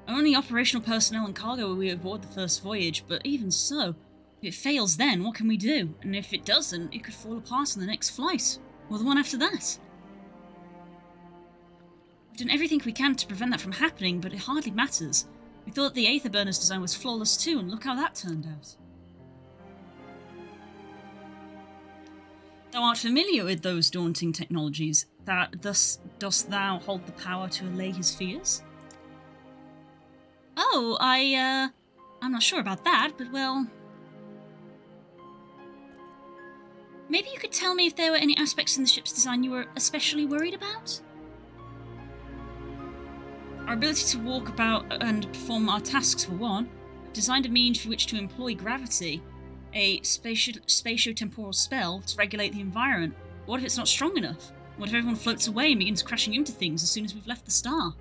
Only operational personnel and cargo will be aboard the first voyage, but even so, if it fails then, what can we do? And if it doesn't, it could fall apart on the next flight, or the one after that. We've done everything we can to prevent that from happening, but it hardly matters. We thought the Aether Burner's design was flawless too, and look how that turned out. Thou art familiar with those daunting technologies, thus dost thou hold the power to allay his fears? Oh, I'm not sure about that, but well... Maybe you could tell me if there were any aspects in the ship's design you were especially worried about? Our ability to walk about and perform our tasks, for one. I've designed a means for which to employ gravity, a spatio-temporal spell to regulate the environment. What if it's not strong enough? What if everyone floats away and begins crashing into things as soon as we've left the star?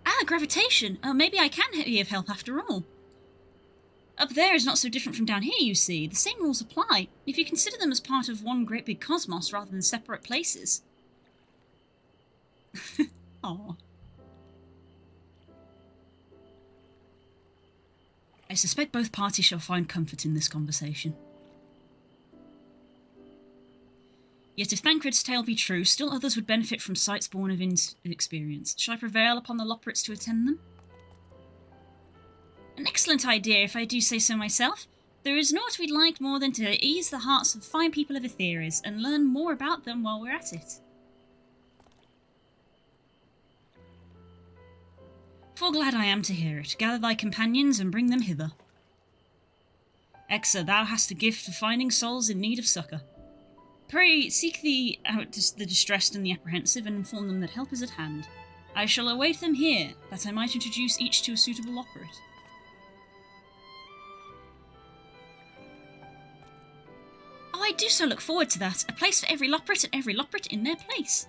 Ah, gravitation! Oh, maybe I can be of help after all. Up there is not so different from down here, you see. The same rules apply, if you consider them as part of one great big cosmos rather than separate places. Aww. I suspect both parties shall find comfort in this conversation. Yet if Thancred's tale be true, still others would benefit from sights born of experience. Shall I prevail upon the Loporrits to attend them? An excellent idea, if I do say so myself. There is naught we'd like more than to ease the hearts of the fine people of Etheris and learn more about them while we're at it. Full glad I am to hear it. Gather thy companions and bring them hither. Exa, thou hast a gift for finding souls in need of succour. Pray, seek out the distressed and the apprehensive and inform them that help is at hand. I shall await them here, that I might introduce each to a suitable Loporrit. Oh, I do so look forward to that. A place for every Loporrit and every Loporrit in their place.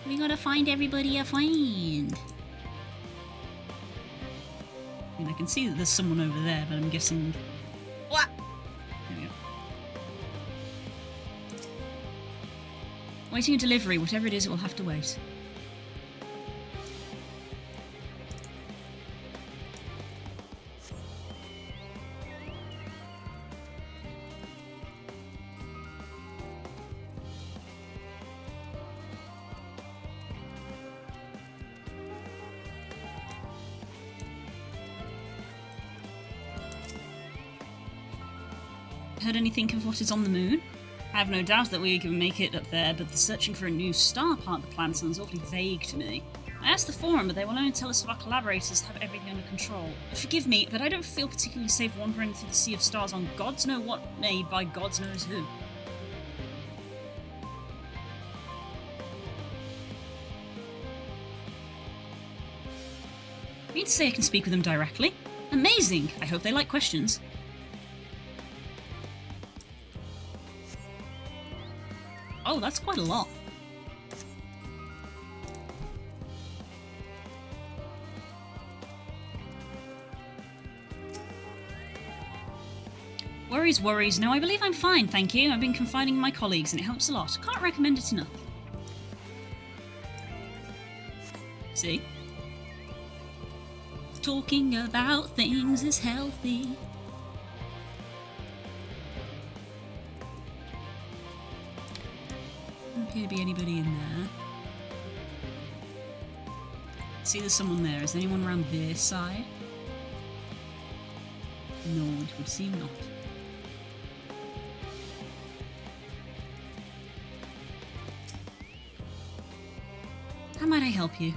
We gotta find everybody a friend. I mean, I can see that there's someone over there, but I'm guessing... What? There we go. Waiting a delivery. Whatever it is, it will have to wait. Heard anything of what is on the moon? I have no doubt that we can make it up there, but the searching for a new star part of the plan sounds awfully vague to me. I asked the forum, but they will only tell us if our collaborators have everything under control. Forgive me, but I don't feel particularly safe wandering through the sea of stars on gods know what made by gods knows who. I mean to say I can speak with them directly? Amazing! I hope they like questions. Oh, that's quite a lot. Worries, worries. No, I believe I'm fine, thank you. I've been confiding in my colleagues and it helps a lot. Can't recommend it enough. See? Talking about things is healthy. Doesn't appear to be anybody in there. See, there's someone there. Is anyone around this side? No, it would seem not. might I help you?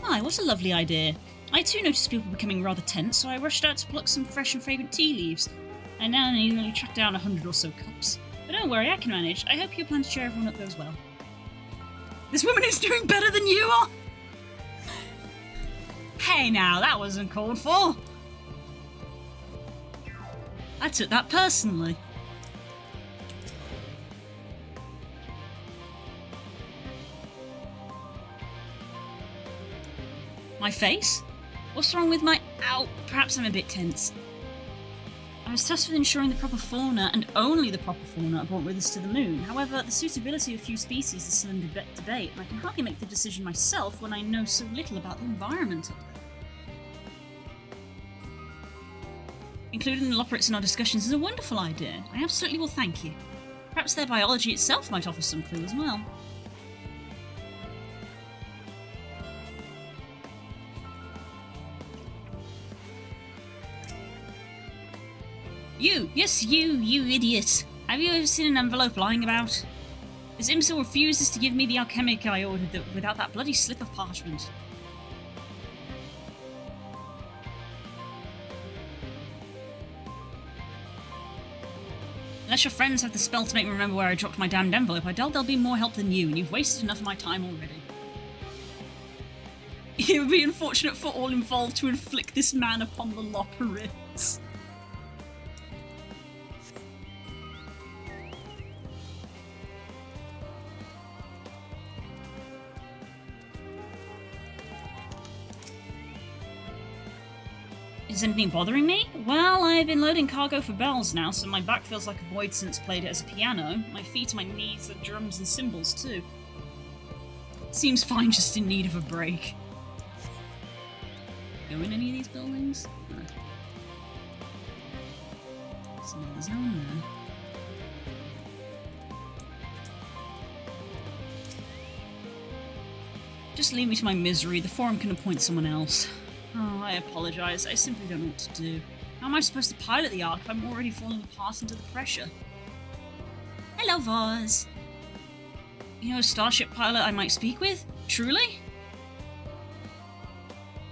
My, what a lovely idea. I too noticed people becoming rather tense, so I rushed out to pluck some fresh and fragrant tea leaves. I now nearly tracked down 100 or so cups. But don't worry, I can manage. I hope your plan to cheer everyone up goes well. This woman is doing better than you are! Hey now, that wasn't called for. I took that personally. My face? What's wrong with my... Ow, perhaps I'm a bit tense. I was tasked with ensuring the proper fauna, and only the proper fauna, are brought with us to the moon. However, the suitability of a few species is still under debate, and I can hardly make the decision myself when I know so little about the environment up there. Including the Loporrits in our discussions is a wonderful idea. I absolutely will thank you. Perhaps their biology itself might offer some clue as well. You! Yes, you idiot! Have you ever seen an envelope lying about? This imbecile refuses to give me the alchemic I ordered without that bloody slip of parchment. Unless your friends have the spell to make me remember where I dropped my damned envelope, I doubt they'll be more help than you, and you've wasted enough of my time already. It would be unfortunate for all involved to inflict this man upon the Loporrits. Is anything bothering me? Well, I've been loading cargo for bells now, so my back feels like a void since played it as a piano. My feet and my knees are drums and cymbals too. Seems fine, just in need of a break. Go in any of these buildings? No. So no, there's no one there. Just leave me to my misery. The forum can appoint someone else. Oh, I apologise. I simply don't know what to do. How am I supposed to pilot the Ark if I'm already falling apart under the pressure? Hello, Vaz. You know a starship pilot I might speak with? Truly?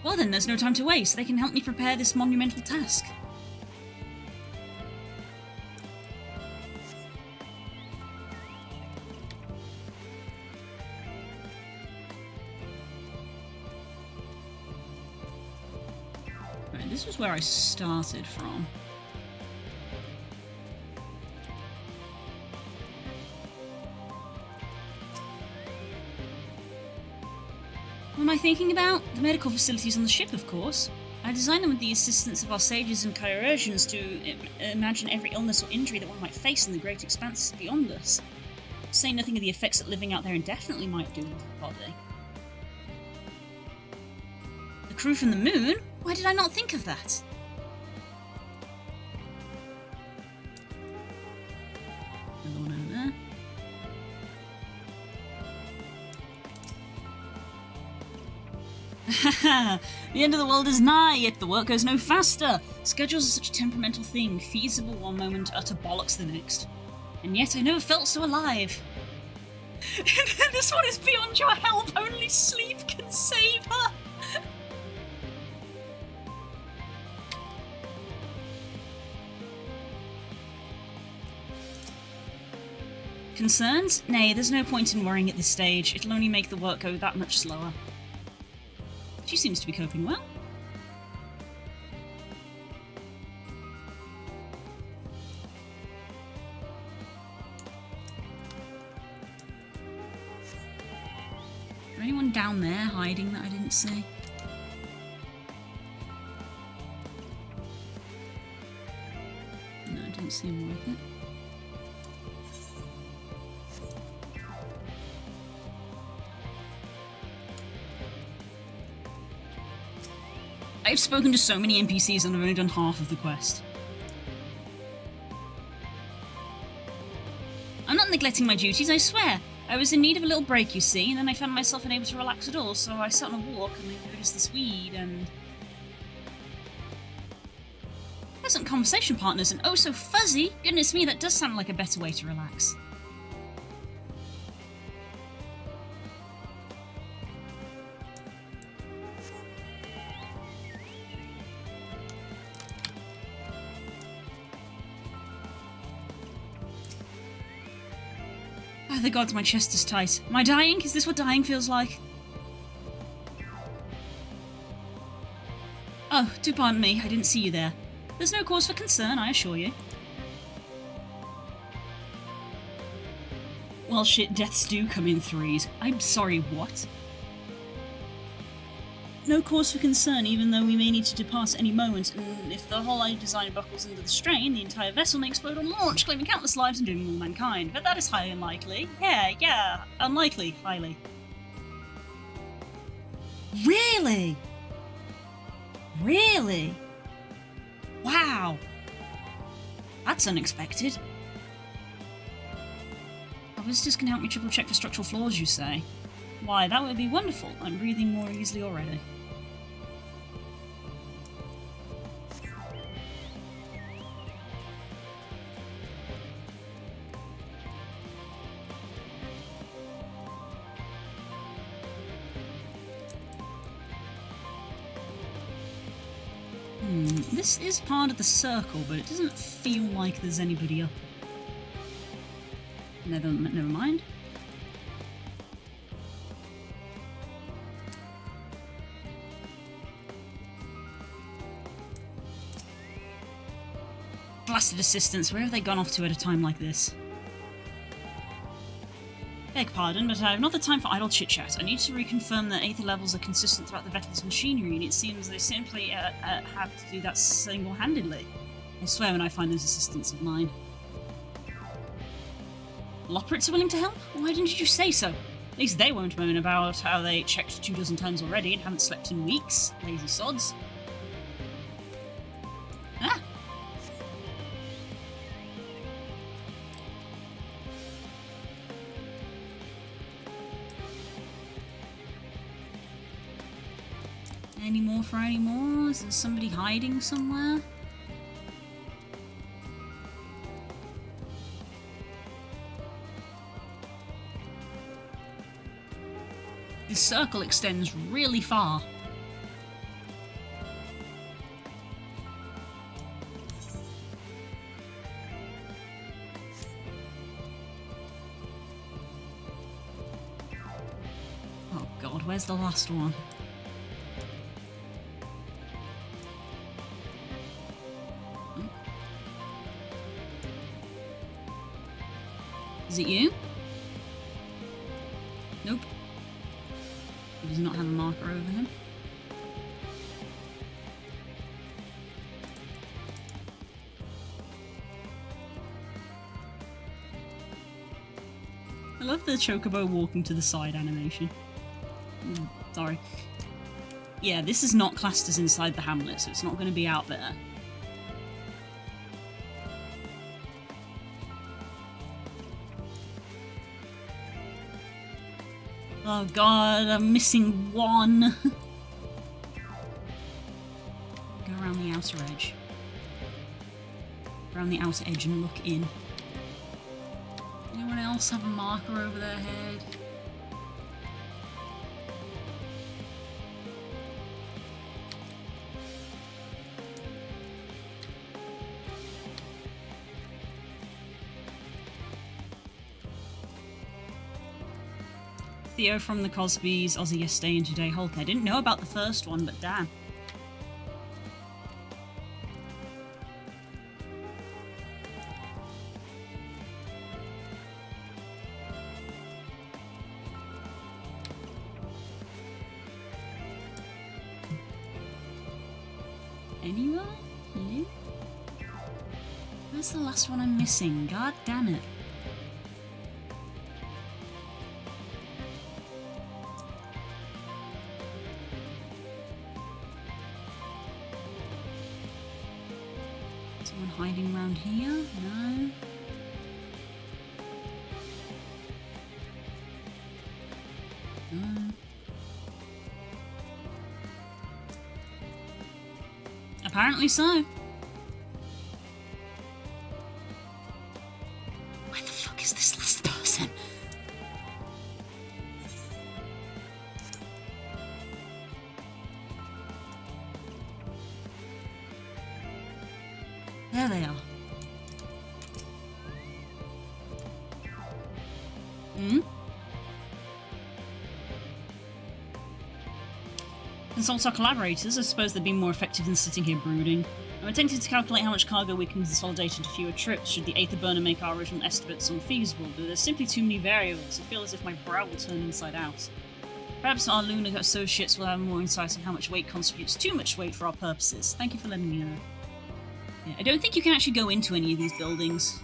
Well then, there's no time to waste. They can help me prepare this monumental task. This was where I started from. What am I thinking about? The medical facilities on the ship, of course. I designed them with the assistance of our sages and chirurgeons to imagine every illness or injury that one might face in the great expanses beyond us. To say nothing of the effects that living out there indefinitely might do with the body. The crew from the moon? Why did I not think of that? Another one over there. Haha! The end of the world is nigh, yet the work goes no faster. Schedules are such a temperamental thing, feasible one moment, utter bollocks the next. And yet I never felt so alive. This one is beyond your help, only sleep can save her! Concerned? Nay, there's no point in worrying at this stage. It'll only make the work go that much slower. She seems to be coping well. Is there anyone down there hiding that I didn't see? No, it didn't seem like it. I've spoken to so many NPCs and I've only done half of the quest. I'm not neglecting my duties, I swear. I was in need of a little break, you see, and then I found myself unable to relax at all, so I sat on a walk and I noticed this weed and... pleasant conversation partners and oh so fuzzy! Goodness me, that does sound like a better way to relax. By the gods, my chest is tight. Am I dying? Is this what dying feels like? Oh, do pardon me, I didn't see you there. There's no cause for concern, I assure you. Well shit, deaths do come in threes. I'm sorry, what? No cause for concern, even though we may need to depart any moment, and if the hull I designed buckles under the strain, the entire vessel may explode on launch, claiming countless lives and dooming all mankind. But that is highly unlikely. Yeah, unlikely, highly. Really? Really? Wow. That's unexpected. Our visitors can help me triple check for structural flaws, you say? Why, that would be wonderful. I'm breathing more easily already. This is part of the circle, but it doesn't feel like there's anybody up. Never mind. Blasted assistants, where have they gone off to at a time like this? Beg pardon, but I have not the time for idle chit-chat. I need to reconfirm that aether levels are consistent throughout the Veterans machinery, and it seems they simply have to do that single-handedly. I swear when I find those assistants of mine. Loprits are willing to help? Why didn't you say so? At least they won't moan about how they checked 24 times already and haven't slept in weeks. Lazy sods. Ah! Any more for any more? Is there somebody hiding somewhere? This circle extends really far. Oh god, where's the last one? Is it you? Nope. He does not have a marker over him. I love the chocobo walking to the side animation. Sorry. Yeah, this is not classed as inside the hamlet, so it's not going to be out there. Oh god, I'm missing one. Go around the outer edge. Around the outer edge and look in. Anyone else have a marker over their head? Theo from the Cosbys, Aussie Yesterday and Today Hulk. I didn't know about the first one, but damn. Anyone? You? Where's the last one I'm missing? God damn it. Someone hiding around here? No. No. Apparently so. Where the fuck is this last person? There they are. Hmm? Consult our collaborators. I suppose they'd be more effective than sitting here brooding. I'm attempting to calculate how much cargo we can consolidate into fewer trips should the Aether Burner make our original estimates unfeasible, but there's simply too many variables. I feel as if my brow will turn inside out. Perhaps our lunar associates will have more insight on how much weight constitutes too much weight for our purposes. Thank you for letting me know. Yeah, I don't think you can actually go into any of these buildings.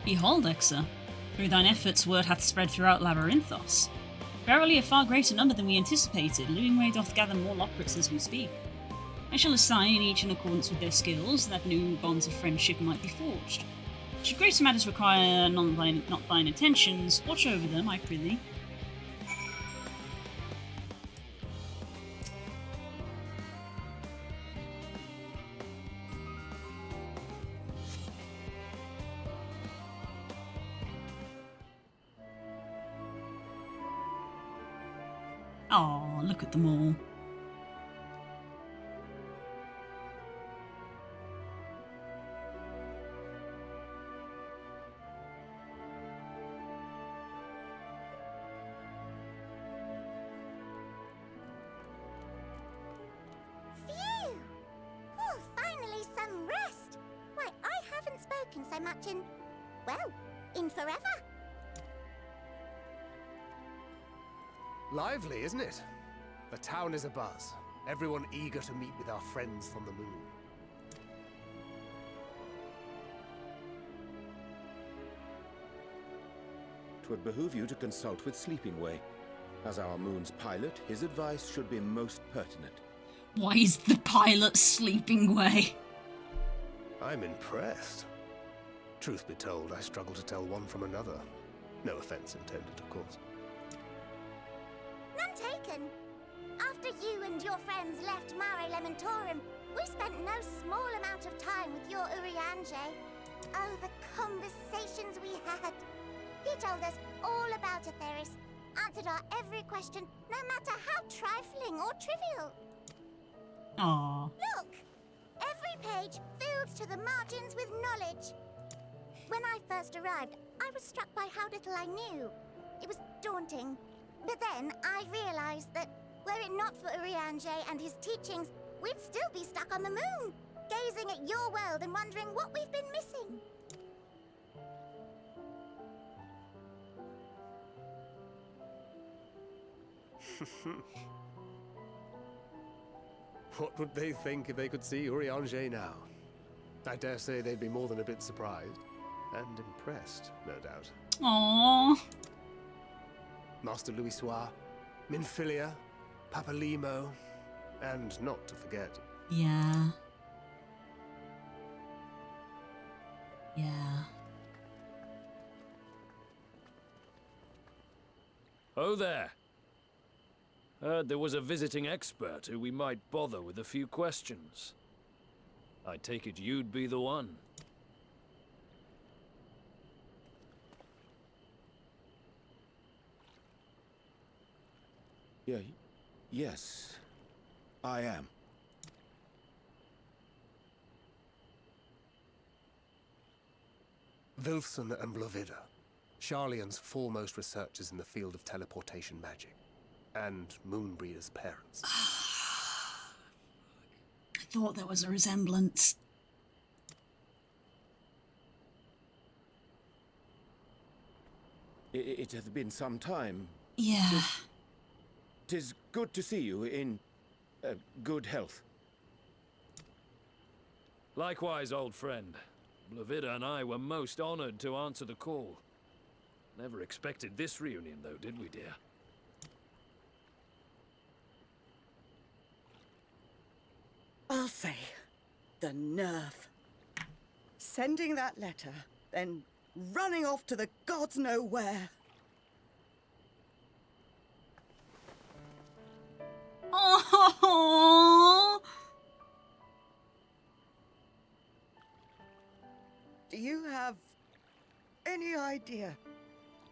Behold, Exa, through thine efforts word hath spread throughout Labyrinthos. Verily a far greater number than we anticipated, Luingway doth gather more lockets as we speak. I shall assign each in accordance with their skills, that new bonds of friendship might be forged. Should greater matters require not thine attentions, watch over them, I prithee. Oh, look at them all. Phew! Oh, finally some rest. Why, I haven't spoken so much in, well, in forever. Lively, isn't it? The town is abuzz. Everyone eager to meet with our friends from the moon. Twould behoove you to consult with Sleepingway. As our moon's pilot, his advice should be most pertinent. Why is the pilot Sleepingway? I'm impressed. Truth be told, I struggle to tell one from another. No offense intended, of course. None taken. After you and your friends left Mare Elementorum, we spent no small amount of time with your Urianger. Oh, the conversations we had. He told us all about Atheris, answered our every question, no matter how trifling or trivial. Aww. Look! Every page filled to the margins with knowledge. When I first arrived, I was struck by how little I knew. It was daunting. But then I realized that, were it not for Urianger and his teachings, we'd still be stuck on the moon, gazing at your world and wondering what we've been missing. What would they think if they could see Urianger now? I dare say they'd be more than a bit surprised. And impressed, no doubt. Aww. Master Louisoix, Minfilia, Papalimo, and not to forget... Yeah. Yeah. Oh there. Heard there was a visiting expert who we might bother with a few questions. I take it you'd be the one. Yes, I am. Wilson and Blovida, Charlian's foremost researchers in the field of teleportation magic, and Moonbreeder's parents. I thought there was a resemblance. It hath been some time. Yeah. 'Tis good to see you in good health. Likewise, old friend. Blovida and I were most honored to answer the call. Never expected this reunion, though, did we, dear? Arthur, the nerve. Sending that letter, then running off to the gods know where. Oh. you have any idea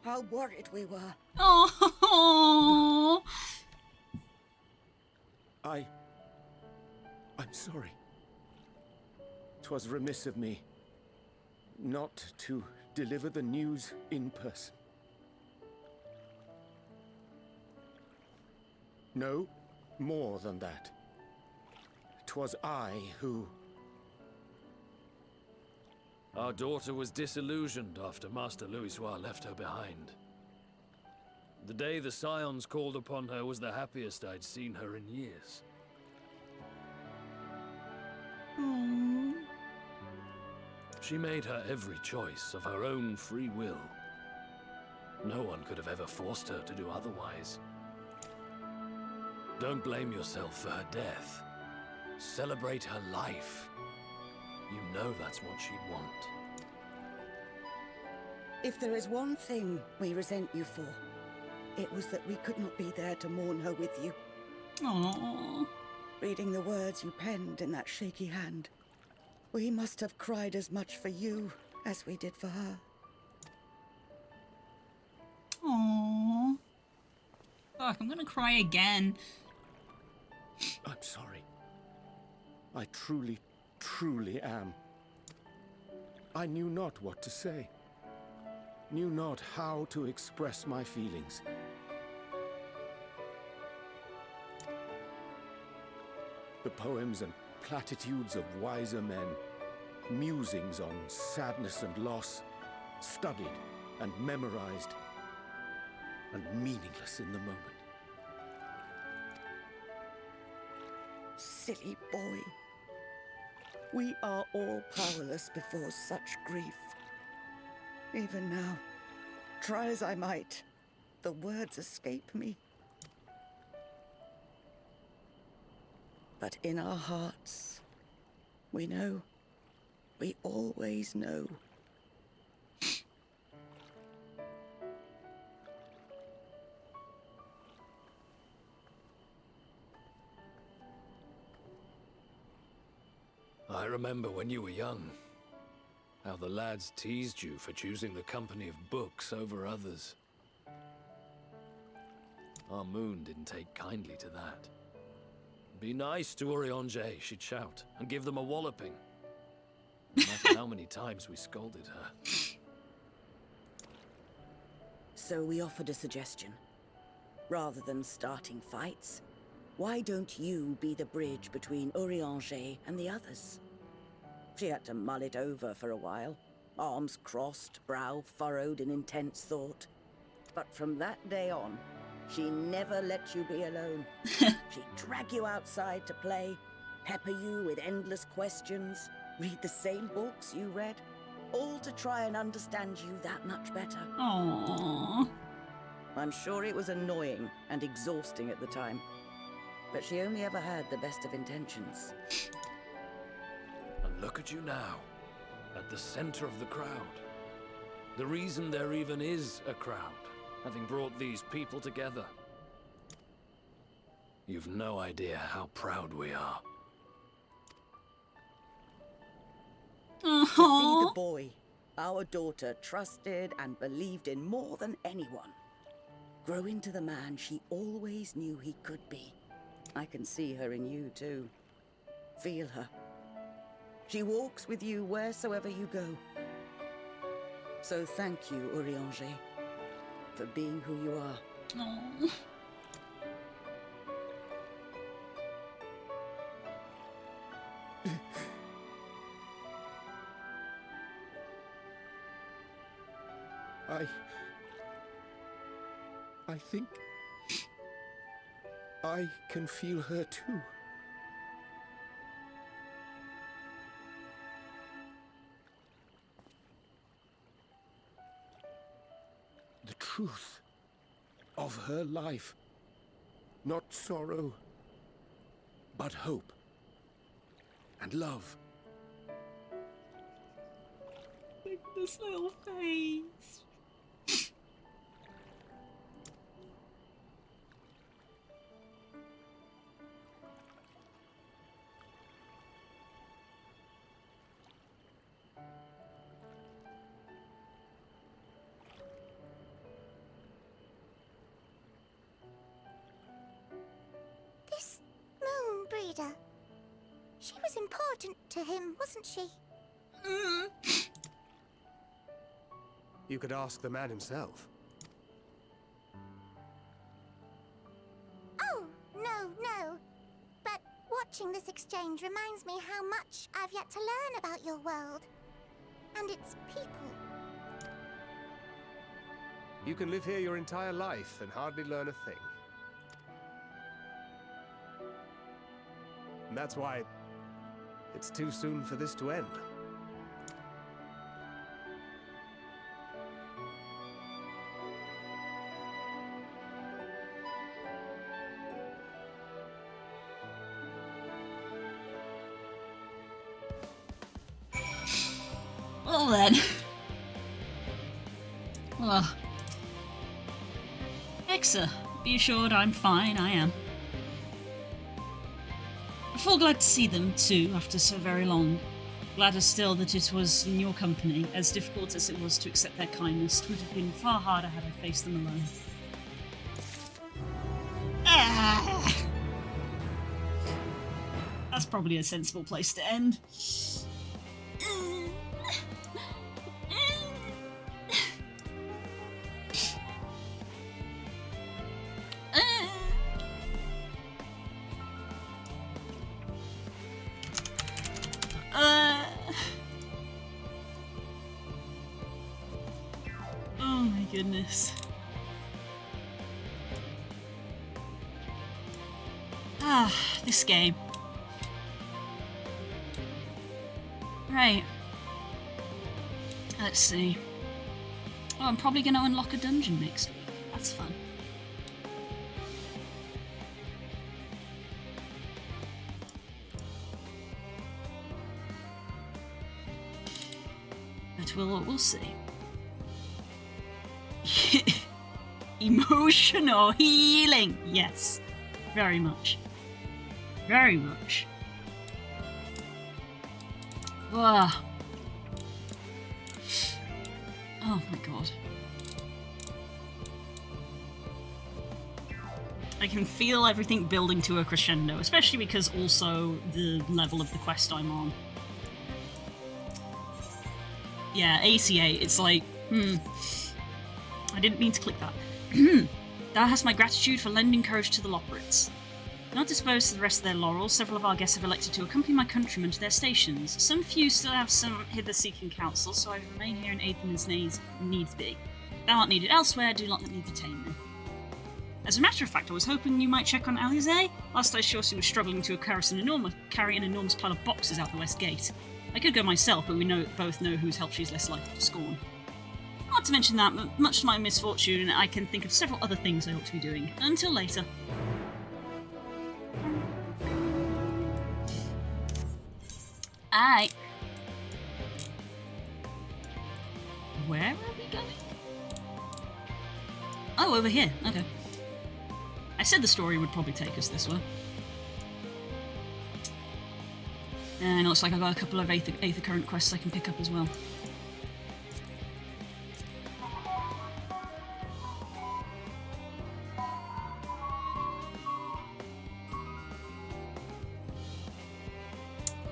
how worried we were? Oh. I'm sorry. 'Twas remiss of me not to deliver the news in person. No, more than that. 'Twas I who... Our daughter was disillusioned after Master Louisoix left her behind. The day the Scions called upon her was the happiest I'd seen her in years. She made her every choice of her own free will. No one could have ever forced her to do otherwise. Don't blame yourself for her death. Celebrate her life. You know that's what she'd want. If there is one thing we resent you for, it was that we could not be there to mourn her with you. Aww. Reading the words you penned in that shaky hand, we must have cried as much for you as we did for her. Aww. Fuck, I'm gonna cry again. I'm sorry. I truly, truly am. I knew not what to say. Knew not how to express my feelings. The poems and platitudes of wiser men, musings on sadness and loss, studied and memorized, and meaningless in the moment. Silly boy. We are all powerless before such grief. Even now, try as I might, the words escape me. But in our hearts, we know, we always know. I remember when you were young, how the lads teased you for choosing the company of books over others. Our moon didn't take kindly to that. Be nice to Urianger, she'd shout, and give them a walloping. No matter how many times we scolded her. So we offered a suggestion. Rather than starting fights, why don't you be the bridge between Urianger and the others? She had to mull it over for a while, arms crossed, brow furrowed in intense thought. But from that day on, she never let you be alone. She'd drag you outside to play, pepper you with endless questions, read the same books you read, all to try and understand you that much better. Aww. I'm sure it was annoying and exhausting at the time, but she only ever had the best of intentions. And look at you now, at the center of the crowd. The reason there even is a crowd, having brought these people together. You've no idea how proud we are. To see the boy, our daughter, trusted and believed in more than anyone, grow into the man she always knew he could be. I can see her in you too. Feel her. She walks with you wheresoever you go. So thank you, Urianger, for being who you are. Aww. I think I can feel her too. The truth of her life. Not sorrow, but hope and love. Look at this little face. She was important to him, wasn't she? You could ask the man himself. Oh, no. But watching this exchange reminds me how much I've yet to learn about your world. And its people. You can live here your entire life and hardly learn a thing. And that's why it's too soon for this to end. Well then. Well. Exa, be assured I'm fine, I am. Full glad to see them too, after so very long. Gladder still that it was in your company, as difficult as it was to accept their kindness. It would have been far harder had I faced them alone. That's probably a sensible place to end. Oh my goodness. This game. Right. Let's see. Oh, I'm probably going to unlock a dungeon next week. That's fun. But we'll see. Emotional healing. Yes. Very much. Very much. Ugh. Oh my god. I can feel everything building to a crescendo, especially because also the level of the quest I'm on. Yeah, ACA, it's like, I didn't mean to click that. Thou hast my gratitude for lending courage to the Loporits. Not disposed to the rest of their laurels, several of our guests have elected to accompany my countrymen to their stations. Some few still have some hither-seeking counsel, so I remain here and aid them as needs be. Thou art needed elsewhere, do not let me detain thee. As a matter of fact, I was hoping you might check on Alize. Last I saw she was struggling to carry an enormous pile of boxes out the west gate. I could go myself, but we both know whose help she's less likely to scorn. Not to mention that, much to my misfortune, I can think of several other things I ought to be doing. Until later. Aye. Where are we going? Oh, over here. Okay. I said the story would probably take us this way. And it looks like I've got a couple of Aether Current quests I can pick up as well.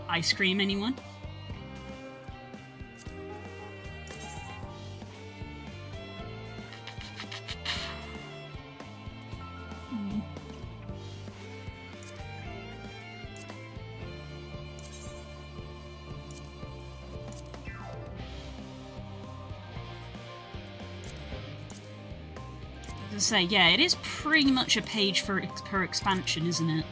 Ice cream, anyone? As I say, yeah, it is pretty much a page per expansion, isn't it?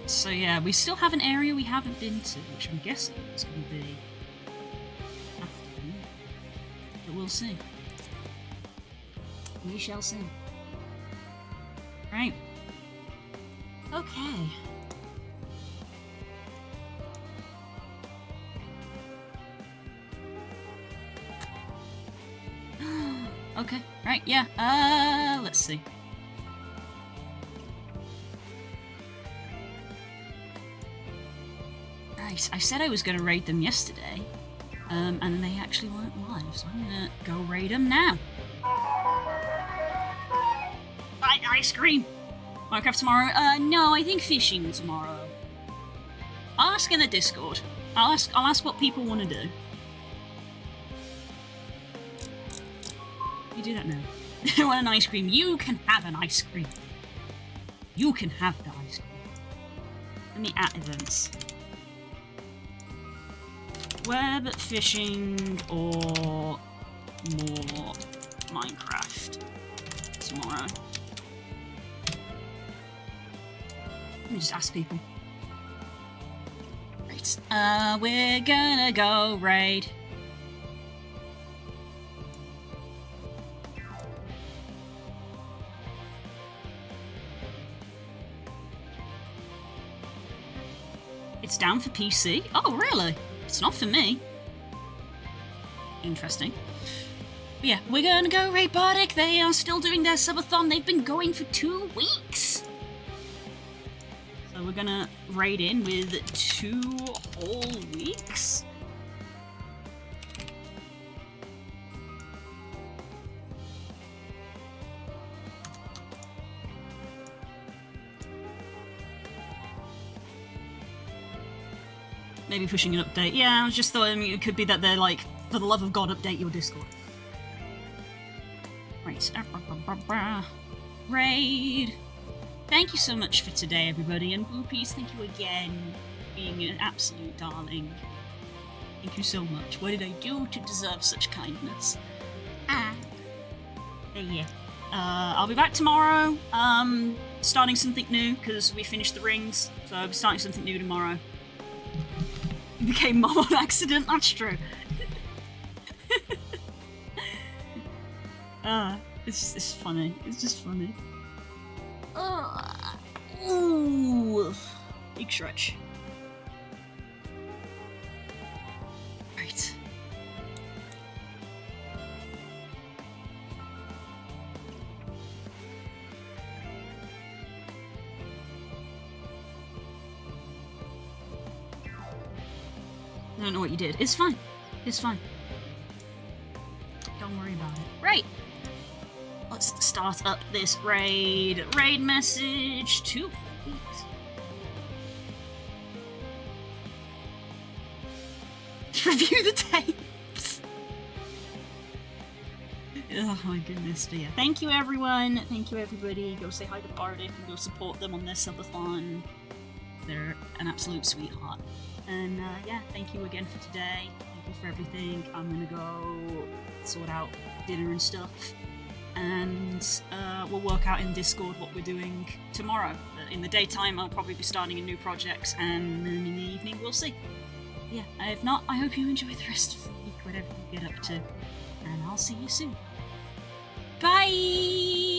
So yeah, we still have an area we haven't been to, which I'm guessing is going to be afternoon. But we'll see. We shall see. Right. Okay. Okay, right, yeah, let's see. Right, I said I was going to raid them yesterday, and they actually weren't live, so I'm going to go raid them now. Ice cream! Minecraft tomorrow? No, I think fishing tomorrow. I'll ask in the Discord. I'll ask what people want to do. You do that now. I want an ice cream. You can have an ice cream. You can have the ice cream. Let me at events. Web, fishing, or more Minecraft tomorrow. Let me just ask people. Right. We're gonna go raid. It's down for PC? Oh, really? It's not for me. Interesting. But yeah, we're gonna go raid Bardic. They are still doing their subathon. They've been going for 2 weeks. So we're gonna raid in with 2 whole weeks. Maybe pushing an update. Yeah, I was just thought, I mean, it could be that they're like, for the love of God, update your Discord. Right. Raid. Thank you so much for today, everybody. And Boopies, thank you again for being an absolute darling. Thank you so much. What did I do to deserve such kindness? Yeah. I'll be back tomorrow. Starting something new, because we finished the rings. So I'll be starting something new tomorrow. Became mom on accident, that's true. It's funny. It's just funny. Ooh. Big stretch. Right. I don't know what you did. It's fine. It's fine. Don't worry about it. Right. Let's start up this raid. Raid message. 2 weeks. Review the tapes. Oh my goodness. But yeah. Thank you everyone. Thank you everybody. Go say hi to Bardic and go support them on their subathon. They're an absolute sweetheart. And yeah, thank you again for today. Thank you for everything. I'm gonna go sort out dinner and stuff. And we'll work out in Discord what we're doing tomorrow. In the daytime, I'll probably be starting in new projects, and then in the evening, we'll see. Yeah, if not, I hope you enjoy the rest of the week, whatever you get up to. And I'll see you soon. Bye!